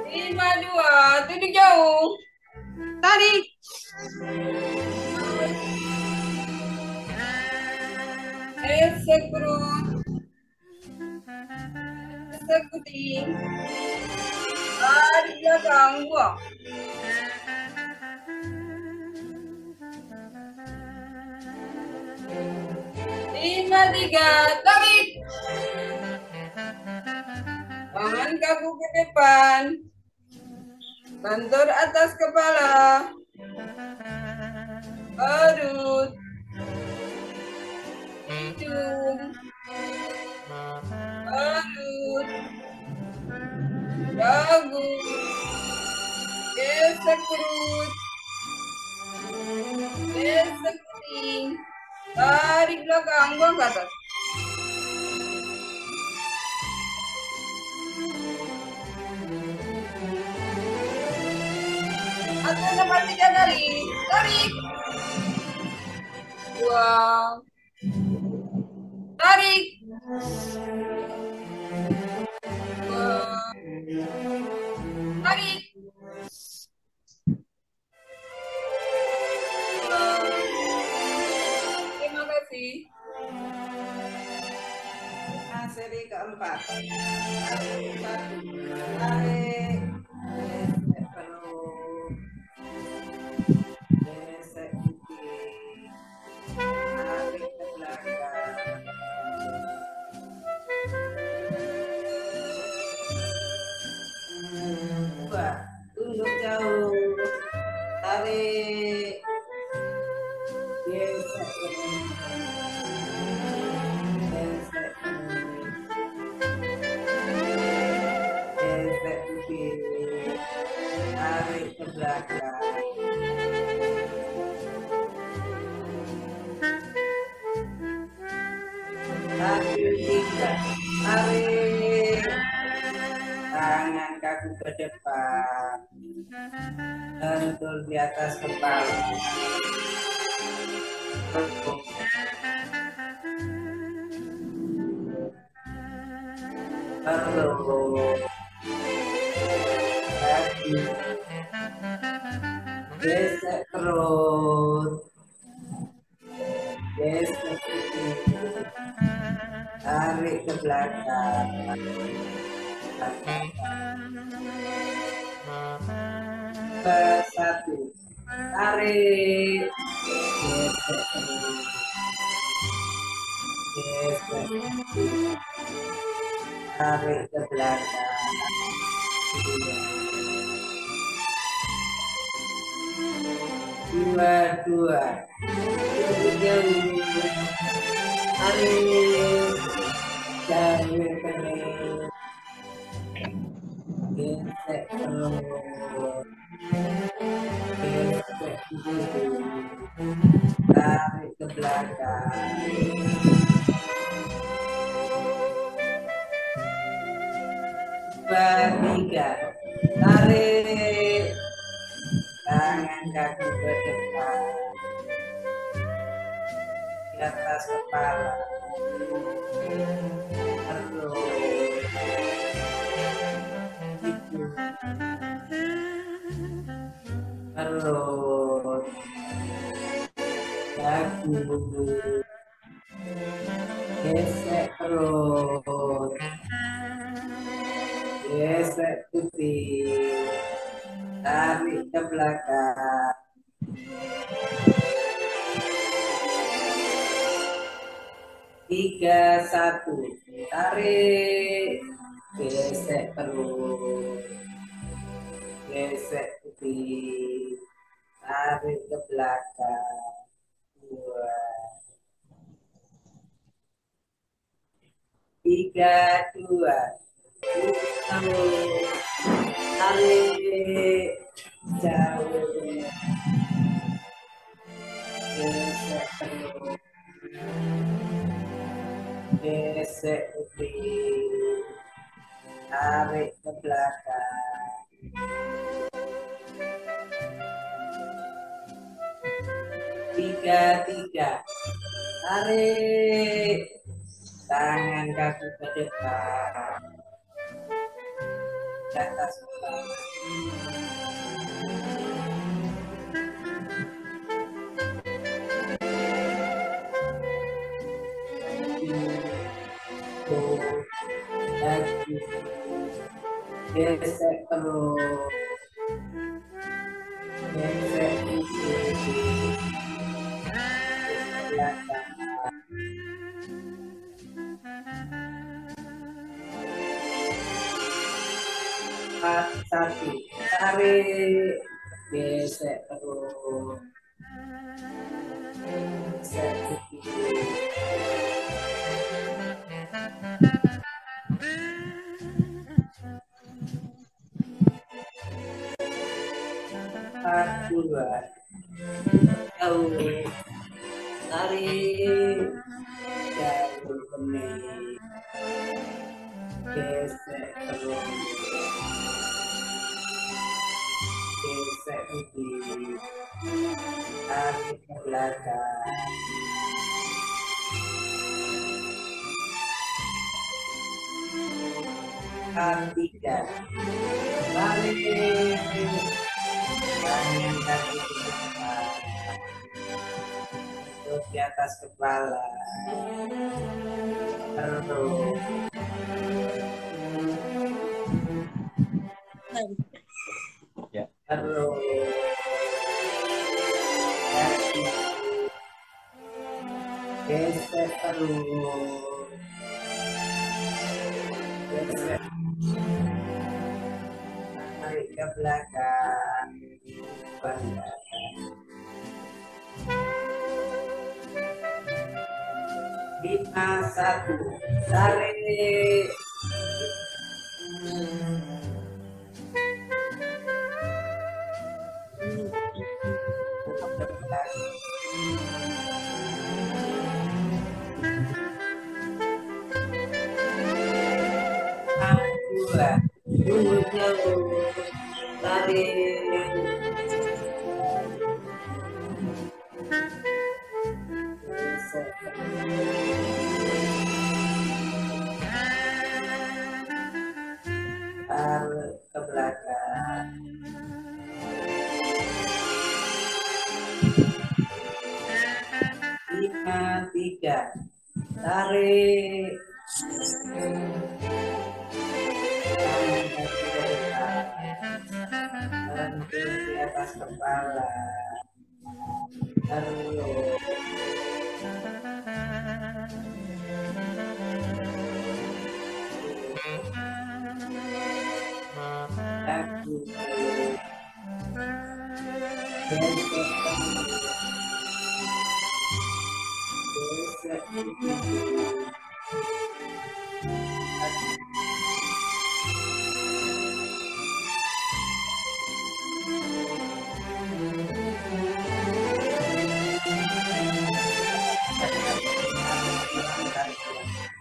Lima, dua. Duduk jauh. Tarik. Gesek perut. Gesek puting. Tarik belakang. Buang. Lima, tiga. Tarik. Tangan kaku ke depan. Bantur atas kepala. Perut. Hidung. Perut. Dagu. Gesek perut. Gesek puting. Tarik belakang, buang ke atas. Atur nafas 3 kali. Tarik. Buang. Tarik. Buang. Tarik. Buang. Terima kasih. Nah, seri keempat. Tarik. Tarik. Gesek perut. Gesek puting. Tarik ke belakang. Dua. Tunduk jauh. Tarik. Gesek perut. Gesek perut. Gesek puting. Tarik ke belakang. Satu, tiga. Tarik. Tangan kaku ke depan. Bentul di atas kepala. Perut. Kaki. Gesek perut. Gesek puting. Tarik ke belakang. Satu. Tarik. Gesek perut. Gesek puting. Tarik ke belakang. Dua, dua. Jauh. Tarik. Jauh kening. Gesek perut. Gesek puting. Tarik ke belakang. Dua, tiga. Tarik. Tangan kaki ke depan. Di atas kepala. Perut. Hidung. Perut. Dagu. Gesek perut. Gesek puting. Tarik ke belakang. Tiga, satu. Tarik. Gesek perut. Gesek puting. Tarik ke belakang. Dua. Tiga, dua. Tarik. Jauh. Gesek perut. Gesek puting. Tarik ke belakang. 3. Tarik. Tangan kaki ke depan. Ke atas kepala. Lagi. Gesek terus. Gesek kiri. Belakang. Satu, tarik, gesek terus, gesek kiri. Dua, jauh, tarik, jauh benih, gesek terus. Gesek kiri, tarik ke belakang. Tiga, balik, tangan kaki ke depan, terus di atas kepala, terus. Ya. Terus gesek terus, gesek, tarik ke belakang, belakang. 5, 1, tarik. Dua, jauh, tarik. Tarik ke belakang. Lima, 3, tarik. Lentur di atas kepala. Terus. Kaki. Gesek kiri.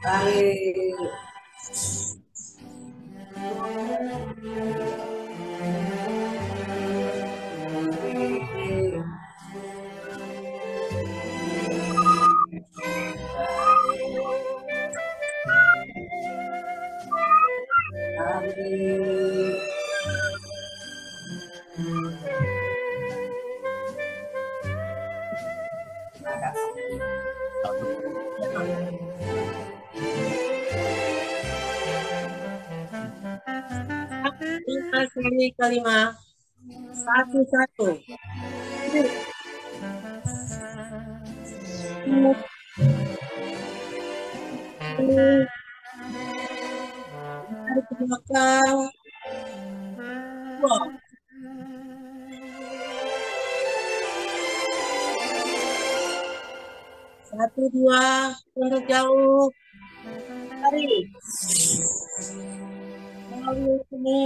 Tarik. Kali kelima, 1, 1. Tarik ke belakang. 2. Satu, 2, untuk jauh. Tarik. Lalu sini.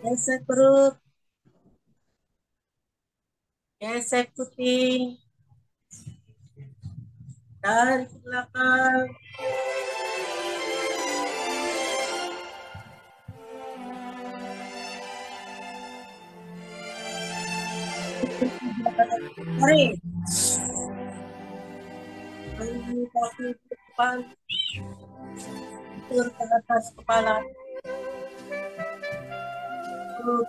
Gesek perut. Gesek putih. Tarik ke belakang. Tarik. Kaki ke depan. Turun ke atas kepala. Perut.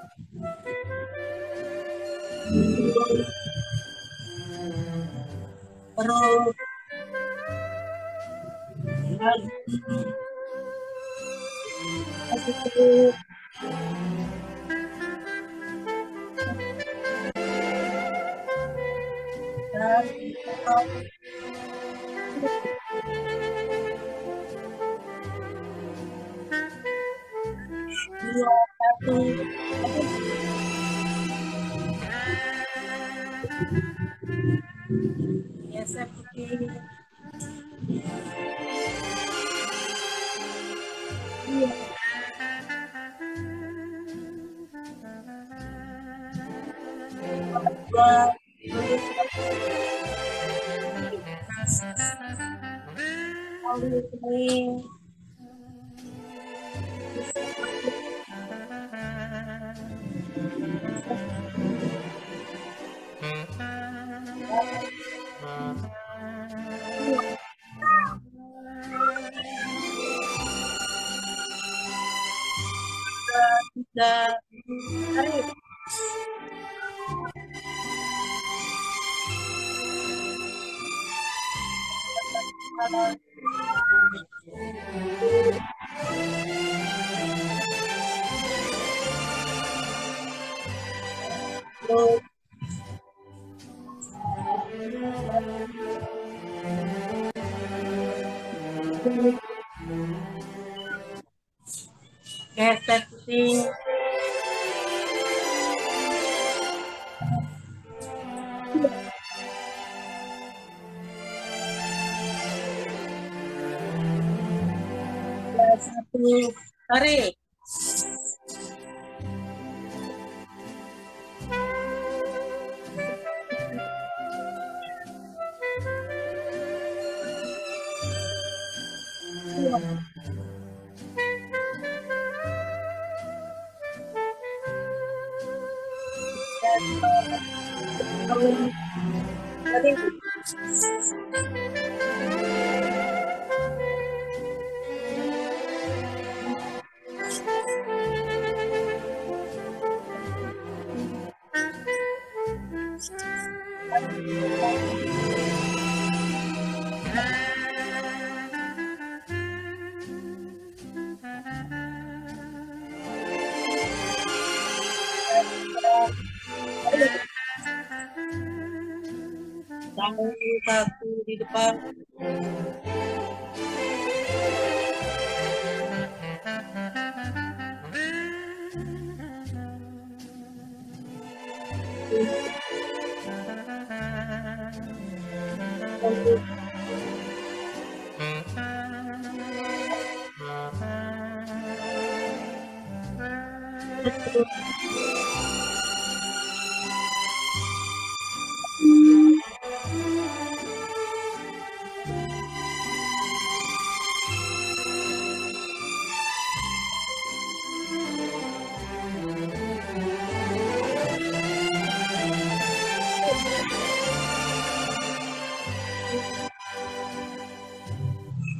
Perut. Lagi. Kaki perut. Dari otot. Dua, satu. Geser ke kiri. Dua. Dua. Lalu kening. Tiga. Tarik. Perut. Geser pusing. Dua, satu. Tarik. Dua. Tarik. Satu di depan.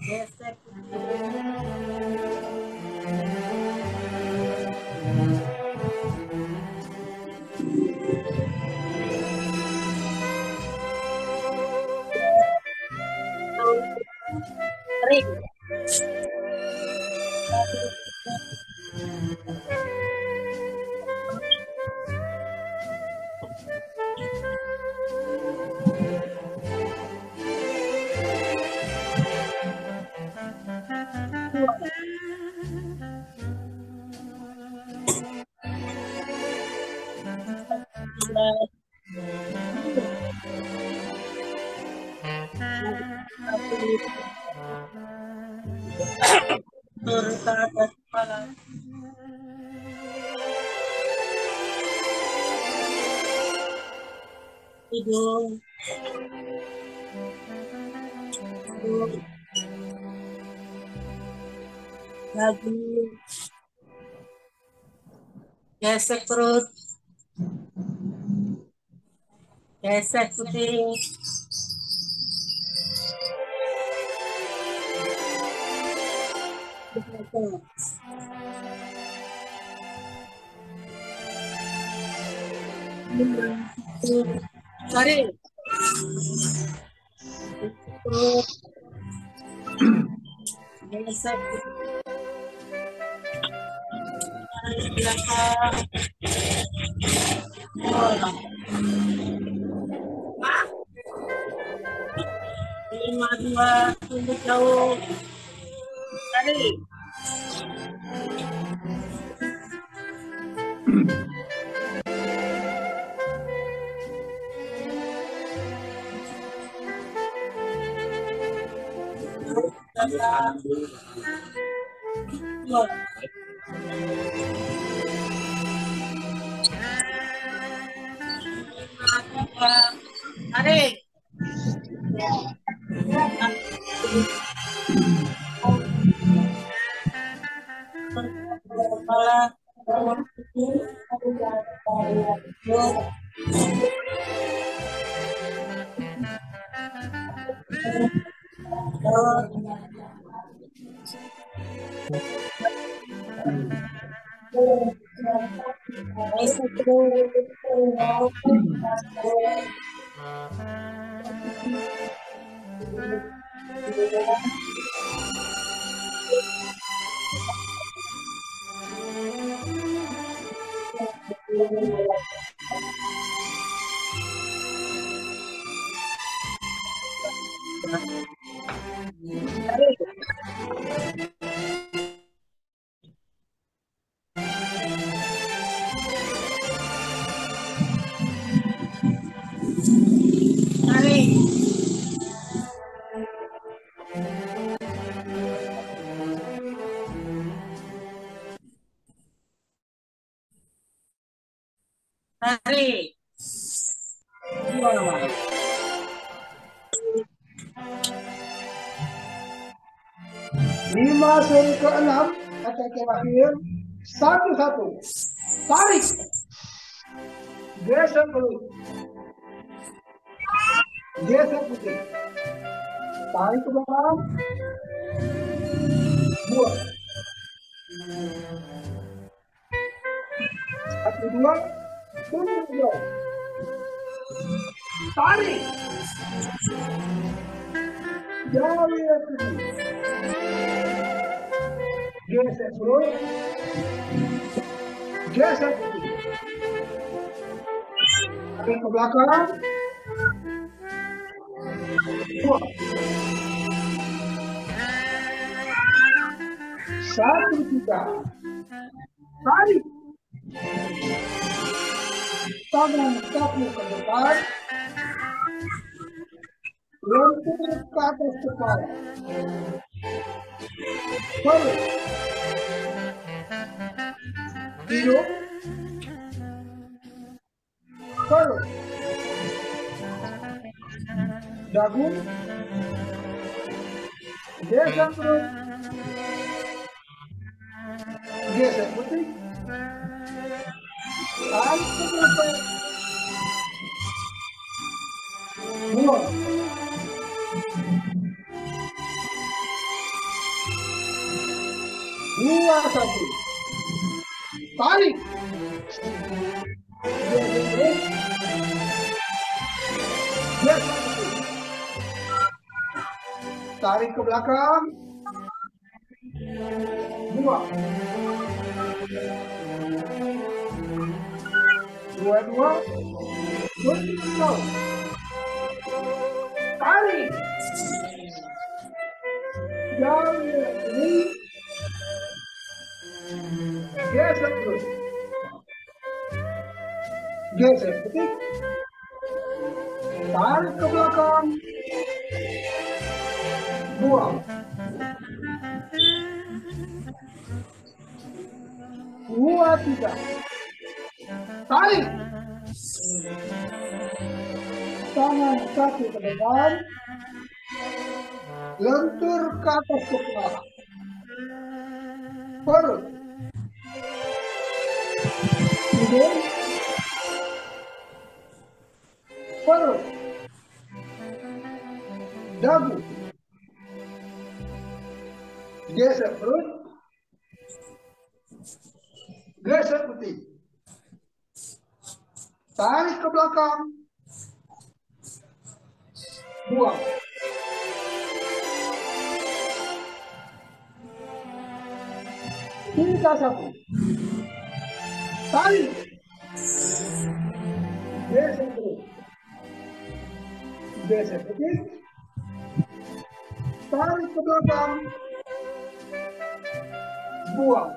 Gesek. Tarik. Turun ke atas kepala. Hidung. Hidung. Dagu. Gesek perut. Gesek putih. Tarik. Gesek belakang. 5, 2, tunggu jauh. Tarik. Dua. Tarik. Tarik. 2. 5 seri ke-6 atau terakhir 1-1. Tarik. Geser perut. Geser putih. Tarik ke belakang. 2. 1, 2. Tunggu. Tarik. Jauh ya putih. Geser perut. Geser putih. Tarik ke belakang. 2. 1, 3. Tarik. Tangan kaku ke depan. Lentur ke atas kepala. Perut. Hidung. Perut. Dagu. Geser perut. Geser putih. Tarik ke belakang. 2. 2, 1. Tarik. Geser putih. Tarik ke belakang. 2. 2. Tunggu. Tarik. Jauh ini. Geser terus. Geser putih. Tarik ke belakang. 2. 2, 3. Tarik. Tangan kaki ke depan. Lentur ke atas kepala. Perut. Hidung. perut, dagu, geser perut, geser putih, tarik ke belakang, buang. Tinggal satu, tarik, geser perut, geser putih, tarik ke belakang, buang.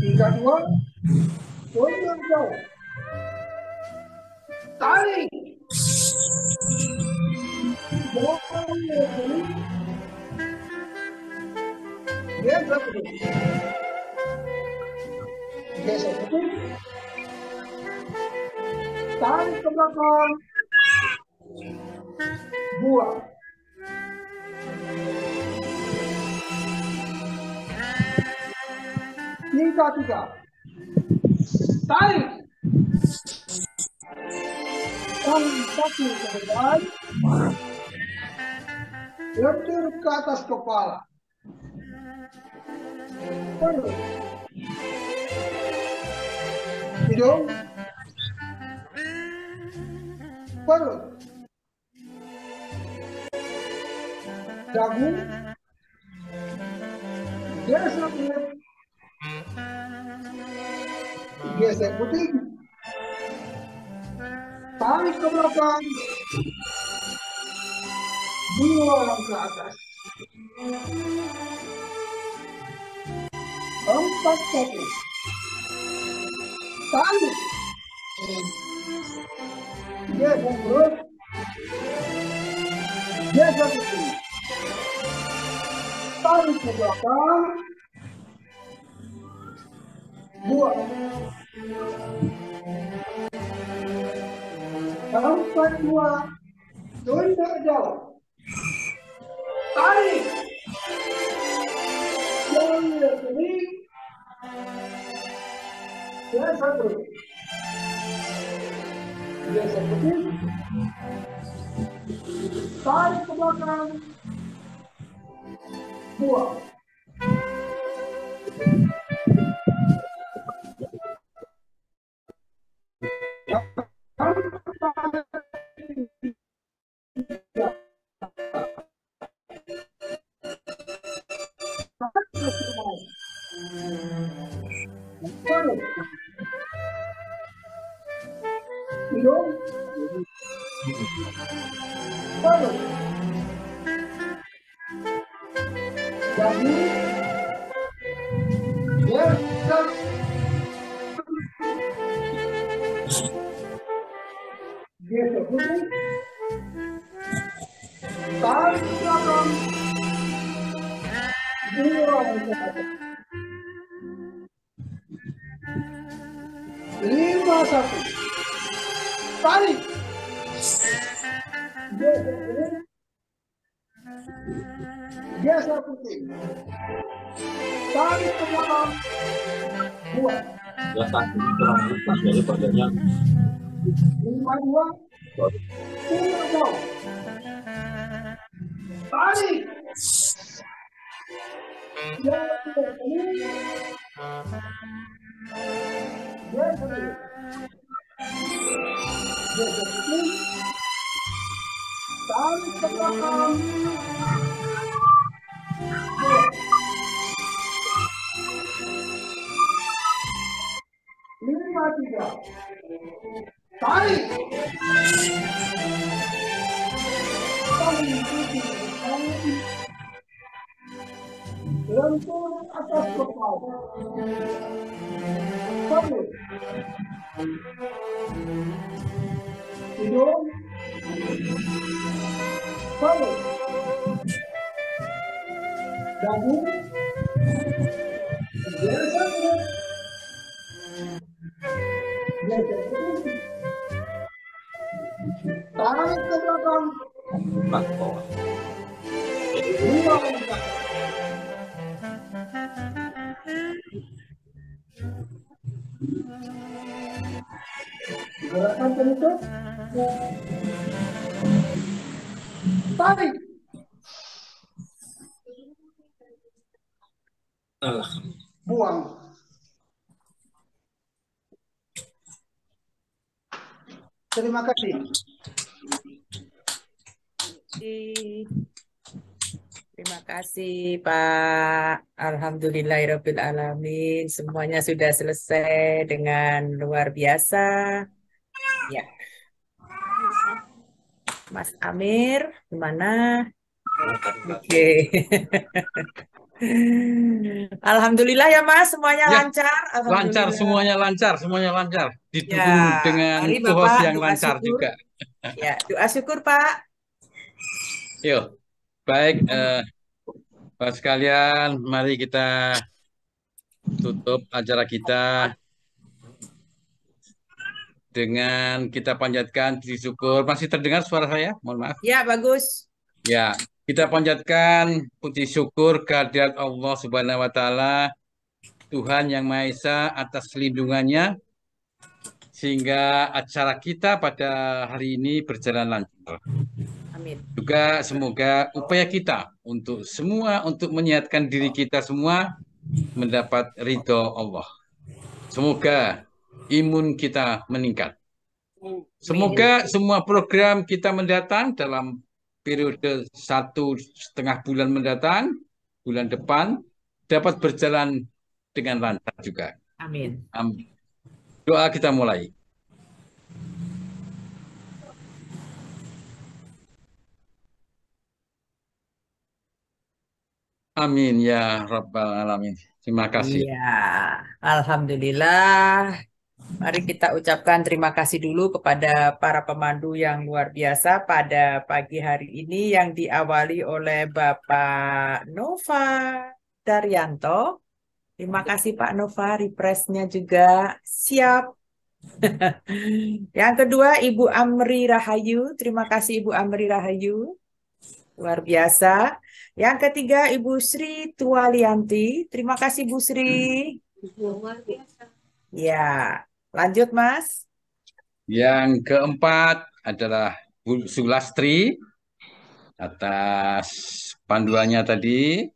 Tinggal dua, tunjuk jauh, tarik, buang, geser putih, geser putih, tarik ke belakang, buang. Tinggal tiga, tarik, kaki ke depan, lentur ke atas kepala, perut, hidung, perut, dagu, geser perut, geser putih, tarik ke belakang, buang ke atas. 4 kaki, tarik, geser perut, geser putih, tarik ke belakang, buang. 4 dua, tunjuk jauh, tarik, geser putih, geser perut, geser putih, tarik ke belakang, buang. Perut, hidung, perut, dagu, geser, geser putih, tarik ke belakang, buang ke atas. 5 satu, tarik, geser putih, tarik ke belakang, buang. Ya satu kurang lepas dari badannya. 5 dua, tunjuk jauh, tarik, geser putih, geser putih, geser putih, tarik ke belakang, buang. 5 3, tarik, lentur atas kepala, perut, hidung, perut, dagu, geser perut, geser perut, tarik ke belakang, buang ke atas. 5 Gerakan penutup. Tarik. Buang. Terima kasih. Terima kasih Pak. Alhamdulillahirabbil alamin. Semuanya sudah selesai dengan luar biasa. Ya. Mas Amir, gimana? Oke. Alhamdulillah ya Mas, semuanya Ya, lancar. lancar, Alhamdulillah. semuanya lancar. Ya, Didukung dengan mari co-host Bapak yang doa lancar syukur. juga. Ya, doa syukur Pak. Yuk, baik, Bapak sekalian, mari kita tutup acara kita dengan kita panjatkan puji syukur. Masih terdengar suara saya? Mohon maaf. Ya, bagus. Ya, kita panjatkan puji syukur kehadirat Allah Subhanahu wa Ta'ala, Tuhan Yang Maha Esa, atas lindungannya sehingga acara kita pada hari ini berjalan lancar. Amin. Juga semoga upaya kita untuk menyehatkan diri kita semua mendapat ridho Allah. Semoga imun kita meningkat. Semoga semua program kita mendatang dalam periode 1,5 bulan mendatang, bulan depan, dapat berjalan dengan lancar juga. Amin. Amin. Doa kita mulai. Amin ya Rabbal Alamin. Terima kasih. Iya, Alhamdulillah. Mari kita ucapkan terima kasih dulu kepada para pemandu yang luar biasa pada pagi hari ini yang diawali oleh Bapak Nova Daryanto. Terima kasih Pak Nova, refreshnya juga siap. Yang kedua Ibu Amri Rahayu, terima kasih Ibu Amri Rahayu. Luar biasa. Yang ketiga, Ibu Sri Tualianti. Terima kasih, Bu Sri. Luar biasa. Ya, lanjut, Mas. Yang keempat adalah Bu Sulastri atas panduannya tadi.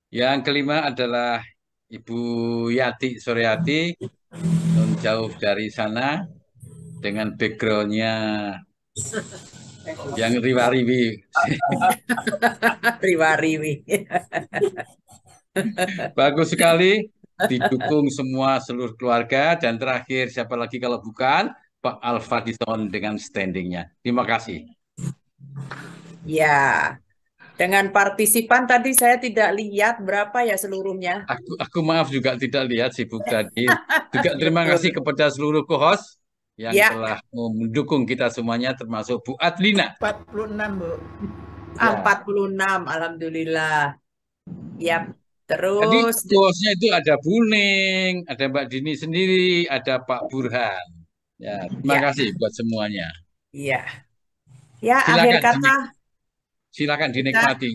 Yang kelima adalah Ibu Yati Suryati, jauh dari sana dengan backgroundnya yang riwa-riwi. Riwa-riwi. Bagus sekali, didukung semua seluruh keluarga. Dan terakhir, siapa lagi kalau bukan Pak Al-Fadison dengan standingnya. Terima kasih. Ya, dengan partisipan tadi saya tidak lihat berapa ya seluruhnya. Aku maaf juga tidak lihat, sibuk tadi. Juga terima kasih kepada seluruh co-host yang telah mendukung kita semuanya, termasuk Bu Adlina. 46, Bu. 46, Alhamdulillah. Yap. Jadi Terus co-hostnya itu ada Bu Ning, ada Mbak Dini sendiri, ada Pak Burhan. Ya, terima kasih buat semuanya. Iya. Ya, akhir kata. Silakan dinikmati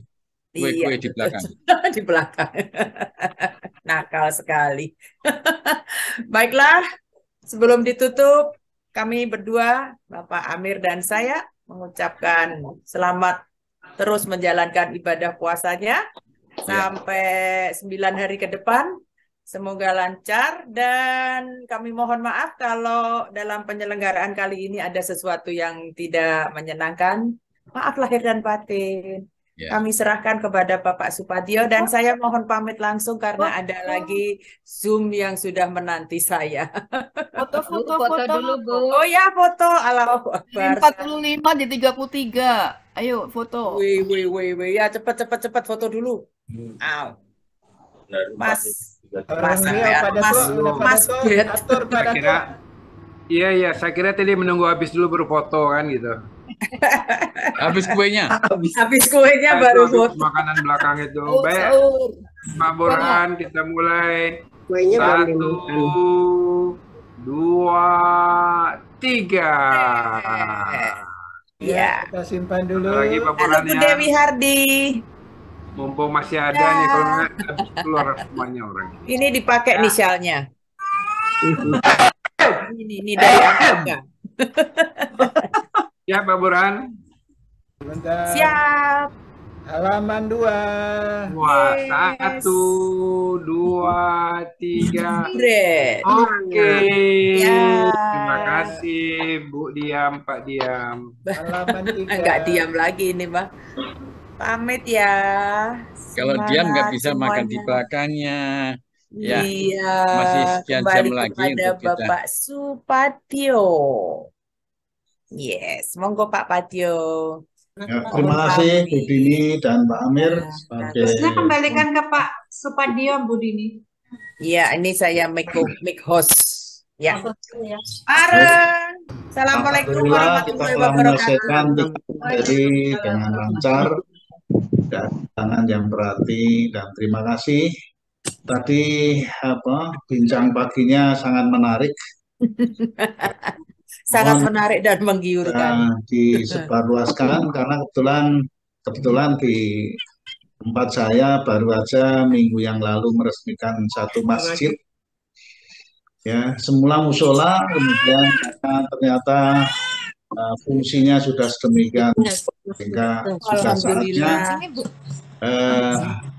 kue-kue di belakang. Di belakang. Nakal sekali. Baiklah, sebelum ditutup, kami berdua, Bapak Amir dan saya, mengucapkan selamat terus menjalankan ibadah puasanya sampai 9 hari ke depan. Semoga lancar dan kami mohon maaf kalau dalam penyelenggaraan kali ini ada sesuatu yang tidak menyenangkan. Maaf lahir dan batin. Kami serahkan kepada Bapak Supadio dan saya mohon pamit langsung karena ada lagi Zoom yang sudah menanti saya. Foto dulu, Bu. Oh ya, foto. Allahu Akbar. 45 di 33. Ayo foto. Wih. Ya, cepat foto dulu. Aw. Mas Bet. Iya, saya kira tadi menunggu habis dulu baru foto kan gitu. Habis kuenya. Habis kuenya baru foto. Makanan belakang itu. Baik, Pak Burhan, kita mulai. 1, 2, 3. Ya. Kita simpan dulu. Lagi Pak Burhan ya. Dewi Hardi. Mumpung masih ada nih, kalau nggak keluar semuanya orang. Ini dipakai inisialnya. Ini dari Afrika. Ya, Pak Burhan. Sebentar. Siap. Halaman 2. Wah, Yes. 1, 2, 3. Bread. Oke. Ya. Terima kasih, Bu Diam, Pak Diam. Halaman 3. Enggak diam lagi ini, Bang. Pamit ya. Kalau diam nggak Semangat bisa makan di semuanya. belakangnya. Ya, Iya, masih sekian jam kembali lagi kepada untuk kita. Bapak Supatio. Yes, monggo Pak Patio. Ya, Mohon terima kasih Bu pamit. Dini dan Pak Amir Nah, sebagai Terusnya kembalikan ke Pak Supadio, Bu Dini. Iya, ini saya make host. Ya. Ya. Bareng. Assalamualaikum Alhamdulillah kita warahmatullahi telah menyelesaikan wabarakatuh. materi dengan lancar dan tangan yang berarti dan terima kasih. Tadi bincang paginya sangat menarik. Sangat Mohon menarik dan menggiurkan. disebarluaskan karena kebetulan di tempat saya baru aja minggu yang lalu meresmikan satu masjid. Ya, semula musola, kemudian ternyata fungsinya sudah sedemikian sehingga sudah saatnya Alhamdulillah.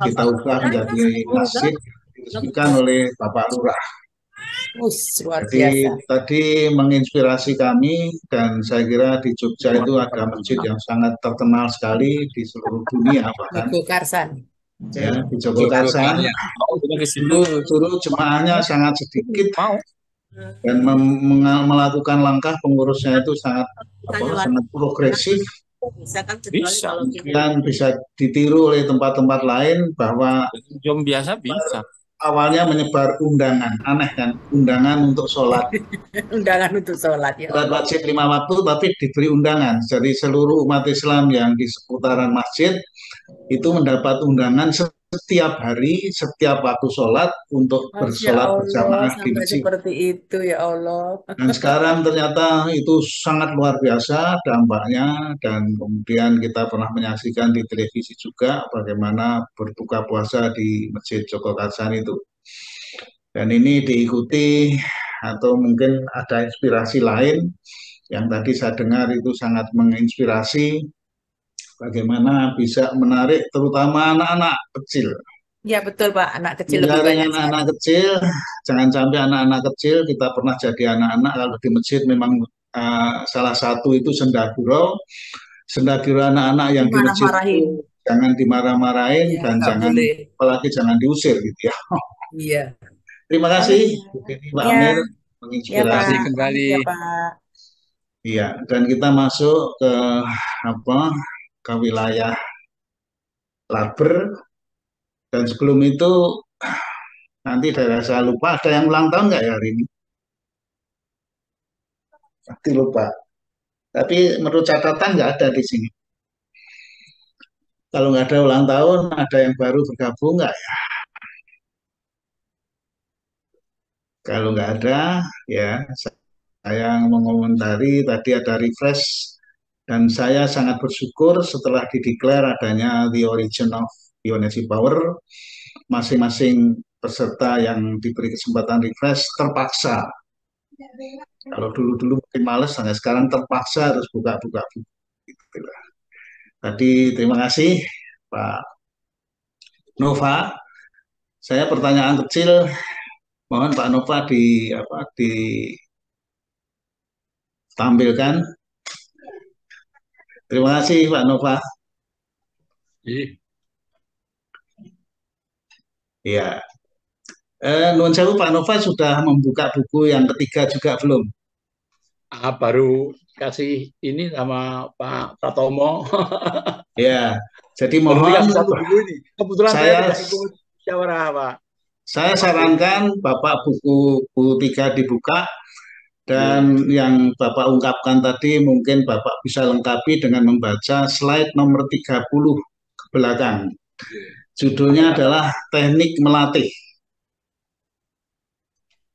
kita ubah menjadi masjid diresmikan oleh Bapak Lurah. Luar Jadi biasa. tadi menginspirasi kami dan saya kira di Jogja itu ada masjid yang sangat terkenal sekali di seluruh dunia bahkan Joko Karsan. ya di Jogokarsan. Ya. Dulu jemaahnya sangat sedikit dan melakukan langkah pengurusnya itu sangat progresif. Bisa. Dan bisa ditiru oleh tempat-tempat lain bahwa Jom biasa bisa. awalnya menyebar undangan, aneh kan, undangan untuk sholat. Undangan untuk sholat ya. Sholat wajib 5 waktu tapi diberi undangan. Jadi seluruh umat Islam yang di seputaran masjid itu mendapat undangan setiap hari, setiap waktu sholat untuk Masya bersolat Allah, berjamaah di sampai masjid. seperti itu ya Allah. Dan sekarang ternyata itu sangat luar biasa dampaknya dan kemudian kita pernah menyaksikan di televisi juga bagaimana berbuka puasa di Masjid Joko Karsan itu. Dan ini diikuti atau mungkin ada inspirasi lain yang tadi saya dengar itu sangat menginspirasi bagaimana bisa menarik terutama anak-anak kecil. Ya betul Pak, anak kecil lebih Menyaring banyak anak-anak sekali. kecil, jangan sampai anak-anak kecil kita pernah jadi anak-anak kalau di masjid memang salah satu itu sendagurau anak-anak yang di masjid Dimarah-marahin. itu jangan dimarah-marahin Ya, dan nggak jangan boleh. apalagi jangan diusir gitu ya. Iya. Terima kasih Bu Dini, Pak Ya, Amir ya Terima Pak. kasih kembali. Ya Pak. Iya, dan kita masuk ke ke wilayah Laber dan sebelum itu nanti saya lupa ada yang ulang tahun nggak ya hari ini? Nanti lupa. Tapi menurut catatan nggak ada di sini. Kalau nggak ada ulang tahun, ada yang baru bergabung nggak ya? Kalau nggak ada, ya saya mengomentari tadi ada refresh dan saya sangat bersyukur setelah dideklar adanya the origin of bioenergy power, masing-masing peserta yang diberi kesempatan refresh terpaksa. Kalau dulu-dulu mungkin males, sekarang terpaksa harus buka-buka buku. Gitulah. Tadi terima kasih Pak Nova. Saya pertanyaan kecil, mohon Pak Nova ditampilkan. Terima kasih Pak Nova. Ya, nuwun sewu Pak Nova sudah membuka buku yang ketiga juga belum? Baru kasih ini sama Pak Pratomo. Ya, jadi Baru mohon dikasih satu buku ini. Kebetulan saya saya tidak ikut musyawarah, Pak. saya sarankan Bapak buku 3 dibuka dan yang Bapak ungkapkan tadi mungkin Bapak bisa lengkapi dengan membaca slide nomor 30 ke belakang. Judulnya adalah teknik melatih.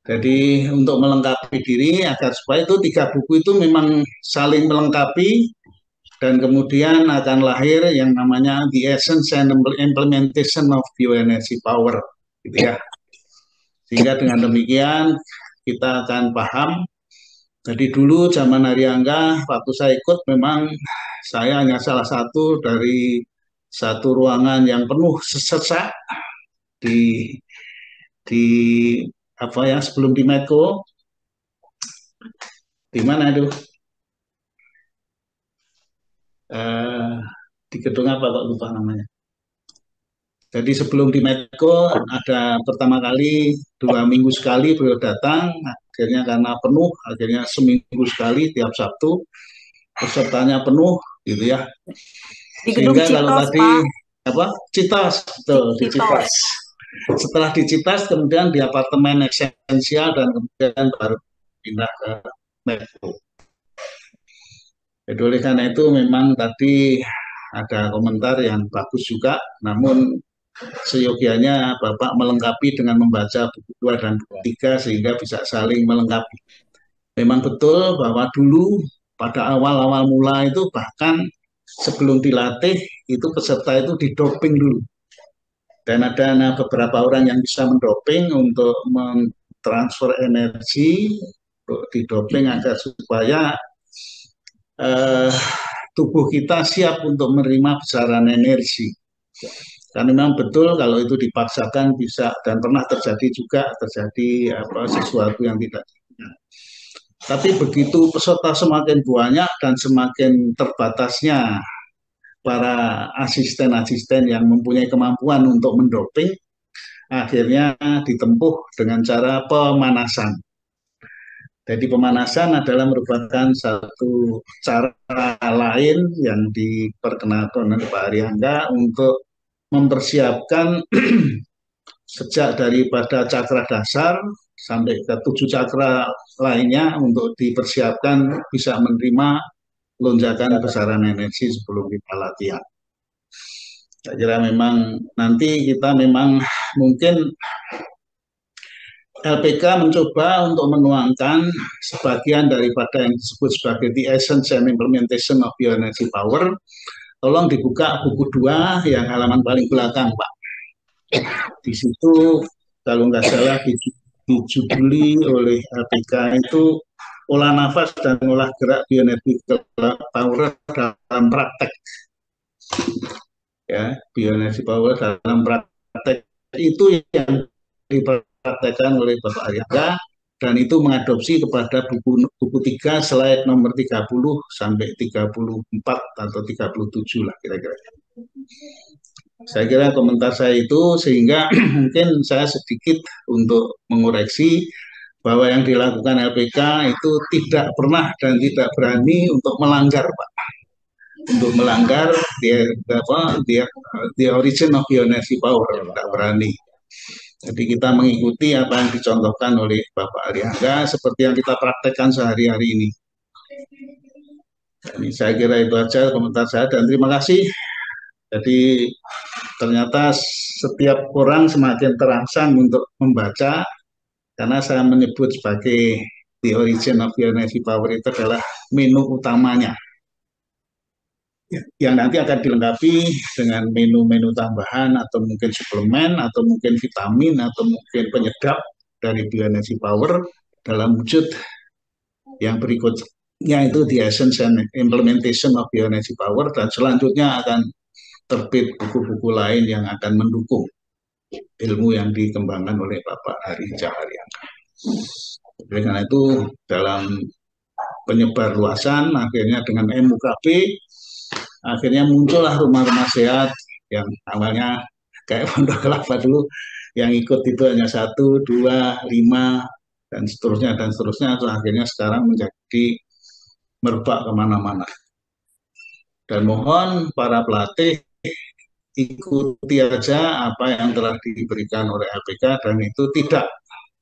Jadi untuk melengkapi diri agar supaya itu 3 buku itu memang saling melengkapi dan kemudian akan lahir yang namanya The Essence and Implementation of Bioenergy Power, gitu ya. Sehingga dengan demikian kita akan paham. Jadi dulu zaman Hari Angga, waktu saya ikut memang saya hanya salah satu dari satu ruangan yang penuh sesak di di apa ya sebelum di Meko, di mana itu? Di gedung apa kok lupa namanya. Jadi sebelum di Medco ada pertama kali 2 minggu sekali beliau datang, akhirnya karena penuh, akhirnya seminggu sekali tiap Sabtu pesertanya penuh, gitu ya. Di gedung Sehingga kalau Citos, tadi Pak. apa Citos, betul di Citos. Setelah di Citos kemudian di apartemen esensial dan kemudian baru pindah ke Medco. Jadi oleh karena itu memang tadi ada komentar yang bagus juga, namun seyogianya Bapak melengkapi dengan membaca buku 2 dan buku 3 sehingga bisa saling melengkapi. Memang betul bahwa dulu pada awal-awal mula itu bahkan sebelum dilatih itu peserta itu didoping dulu. Dan ada beberapa orang yang bisa mendoping untuk mentransfer energi, untuk didoping agar supaya tubuh kita siap untuk menerima besaran energi. Karena memang betul kalau itu dipaksakan bisa dan pernah terjadi juga sesuatu yang tidak. Tapi begitu peserta semakin banyak dan semakin terbatasnya para asisten-asisten yang mempunyai kemampuan untuk mendoping, akhirnya ditempuh dengan cara pemanasan. Jadi pemanasan adalah merupakan satu cara lain yang diperkenalkan oleh Pak Ariangga untuk mempersiapkan sejak daripada cakra dasar sampai ke 7 cakra lainnya untuk dipersiapkan bisa menerima lonjakan besaran energi sebelum kita latihan. Saya kira memang nanti kita memang mungkin LPK mencoba untuk menuangkan sebagian daripada yang disebut sebagai the essence and implementation of bioenergy power. Tolong dibuka buku 2 yang halaman paling belakang, Pak. Di situ kalau nggak salah dijuduli oleh LPK itu olah nafas dan olah gerak bioenergi power dalam praktek. Ya, bioenergi power dalam praktek itu yang dipraktekkan oleh Bapak Ariangga dan itu mengadopsi kepada buku 3 slide nomor 30 sampai 34 atau 37 lah kira-kira. Saya kira komentar saya itu sehingga mungkin saya sedikit untuk mengoreksi bahwa yang dilakukan LPK itu tidak pernah dan tidak berani untuk melanggar, Pak. Untuk melanggar the origin of bioenergy power, tidak berani. Jadi kita mengikuti apa yang dicontohkan oleh Bapak Ariangga seperti yang kita praktekkan sehari-hari ini. Jadi saya kira itu aja komentar saya dan terima kasih. Jadi ternyata setiap orang semakin terangsang untuk membaca karena saya menyebut sebagai the origin of bioenergy power itu adalah menu utamanya. Yang nanti akan dilengkapi dengan menu-menu tambahan atau mungkin suplemen atau mungkin vitamin atau mungkin penyedap dari bioenergy power dalam wujud yang berikutnya itu the essence and implementation of bioenergy power dan selanjutnya akan terbit buku-buku lain yang akan mendukung ilmu yang dikembangkan oleh Bapak Harijah Ariangga. Oleh karena itu dalam penyebar luasan akhirnya dengan MUKB akhirnya muncullah rumah-rumah sehat yang awalnya kayak Pondok Kelapa dulu, yang ikut itu hanya 1, 2, 5, dan seterusnya, terus akhirnya sekarang menjadi merebak kemana-mana. Dan mohon para pelatih ikuti aja apa yang telah diberikan oleh LPK dan itu tidak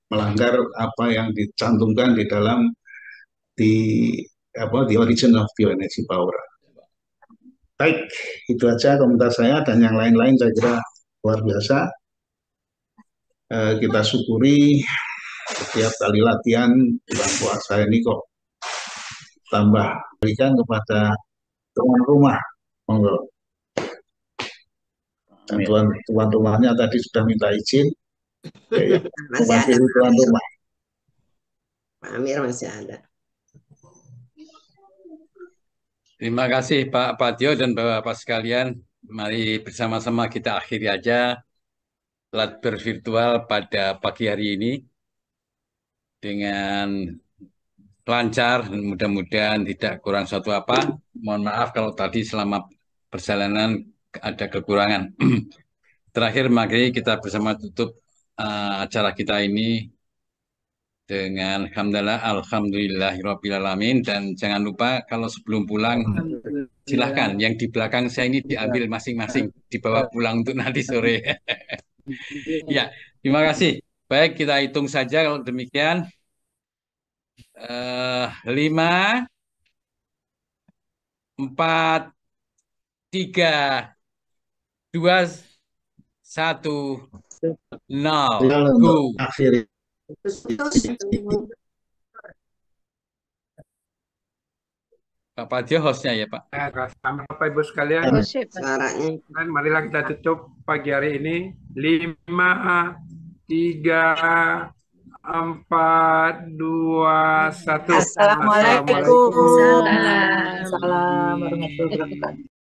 melanggar apa yang dicantumkan di dalam the origin of bioenergy power. Baik, itu aja komentar saya dan yang lain-lain saya kira luar biasa. Kita syukuri setiap kali latihan bulan puasa ini kok tambah berikan kepada tuan rumah. Monggo. Dan tuan rumahnya tadi sudah minta izin. Mewakili tuan rumah. Pak Amir masih ada. Terima kasih Pak Patio dan Bapak-Bapak sekalian. Mari bersama-sama kita akhiri aja latber virtual pada pagi hari ini dengan lancar dan mudah-mudahan tidak kurang suatu apa. Mohon maaf kalau tadi selama perjalanan ada kekurangan. Terakhir, mari kita bersama tutup acara kita ini dengan alhamdulillahirrabbilalamin, dan jangan lupa kalau sebelum pulang silahkan yang di belakang saya ini diambil masing-masing, dibawa pulang untuk nanti sore. Ya, terima kasih. Baik, kita hitung saja kalau demikian. 5, 4, 3, 2, 1, 0. Go. Akhiri. Pak Patio hostnya ya Pak. Sama Bapak Ibu sekalian, dan marilah kita tutup pagi hari ini. 5, 3, 4, 2, 1. Assalamualaikum. Waalaikumsalam. Assalamualaikum warahmatullahi wabarakatuh.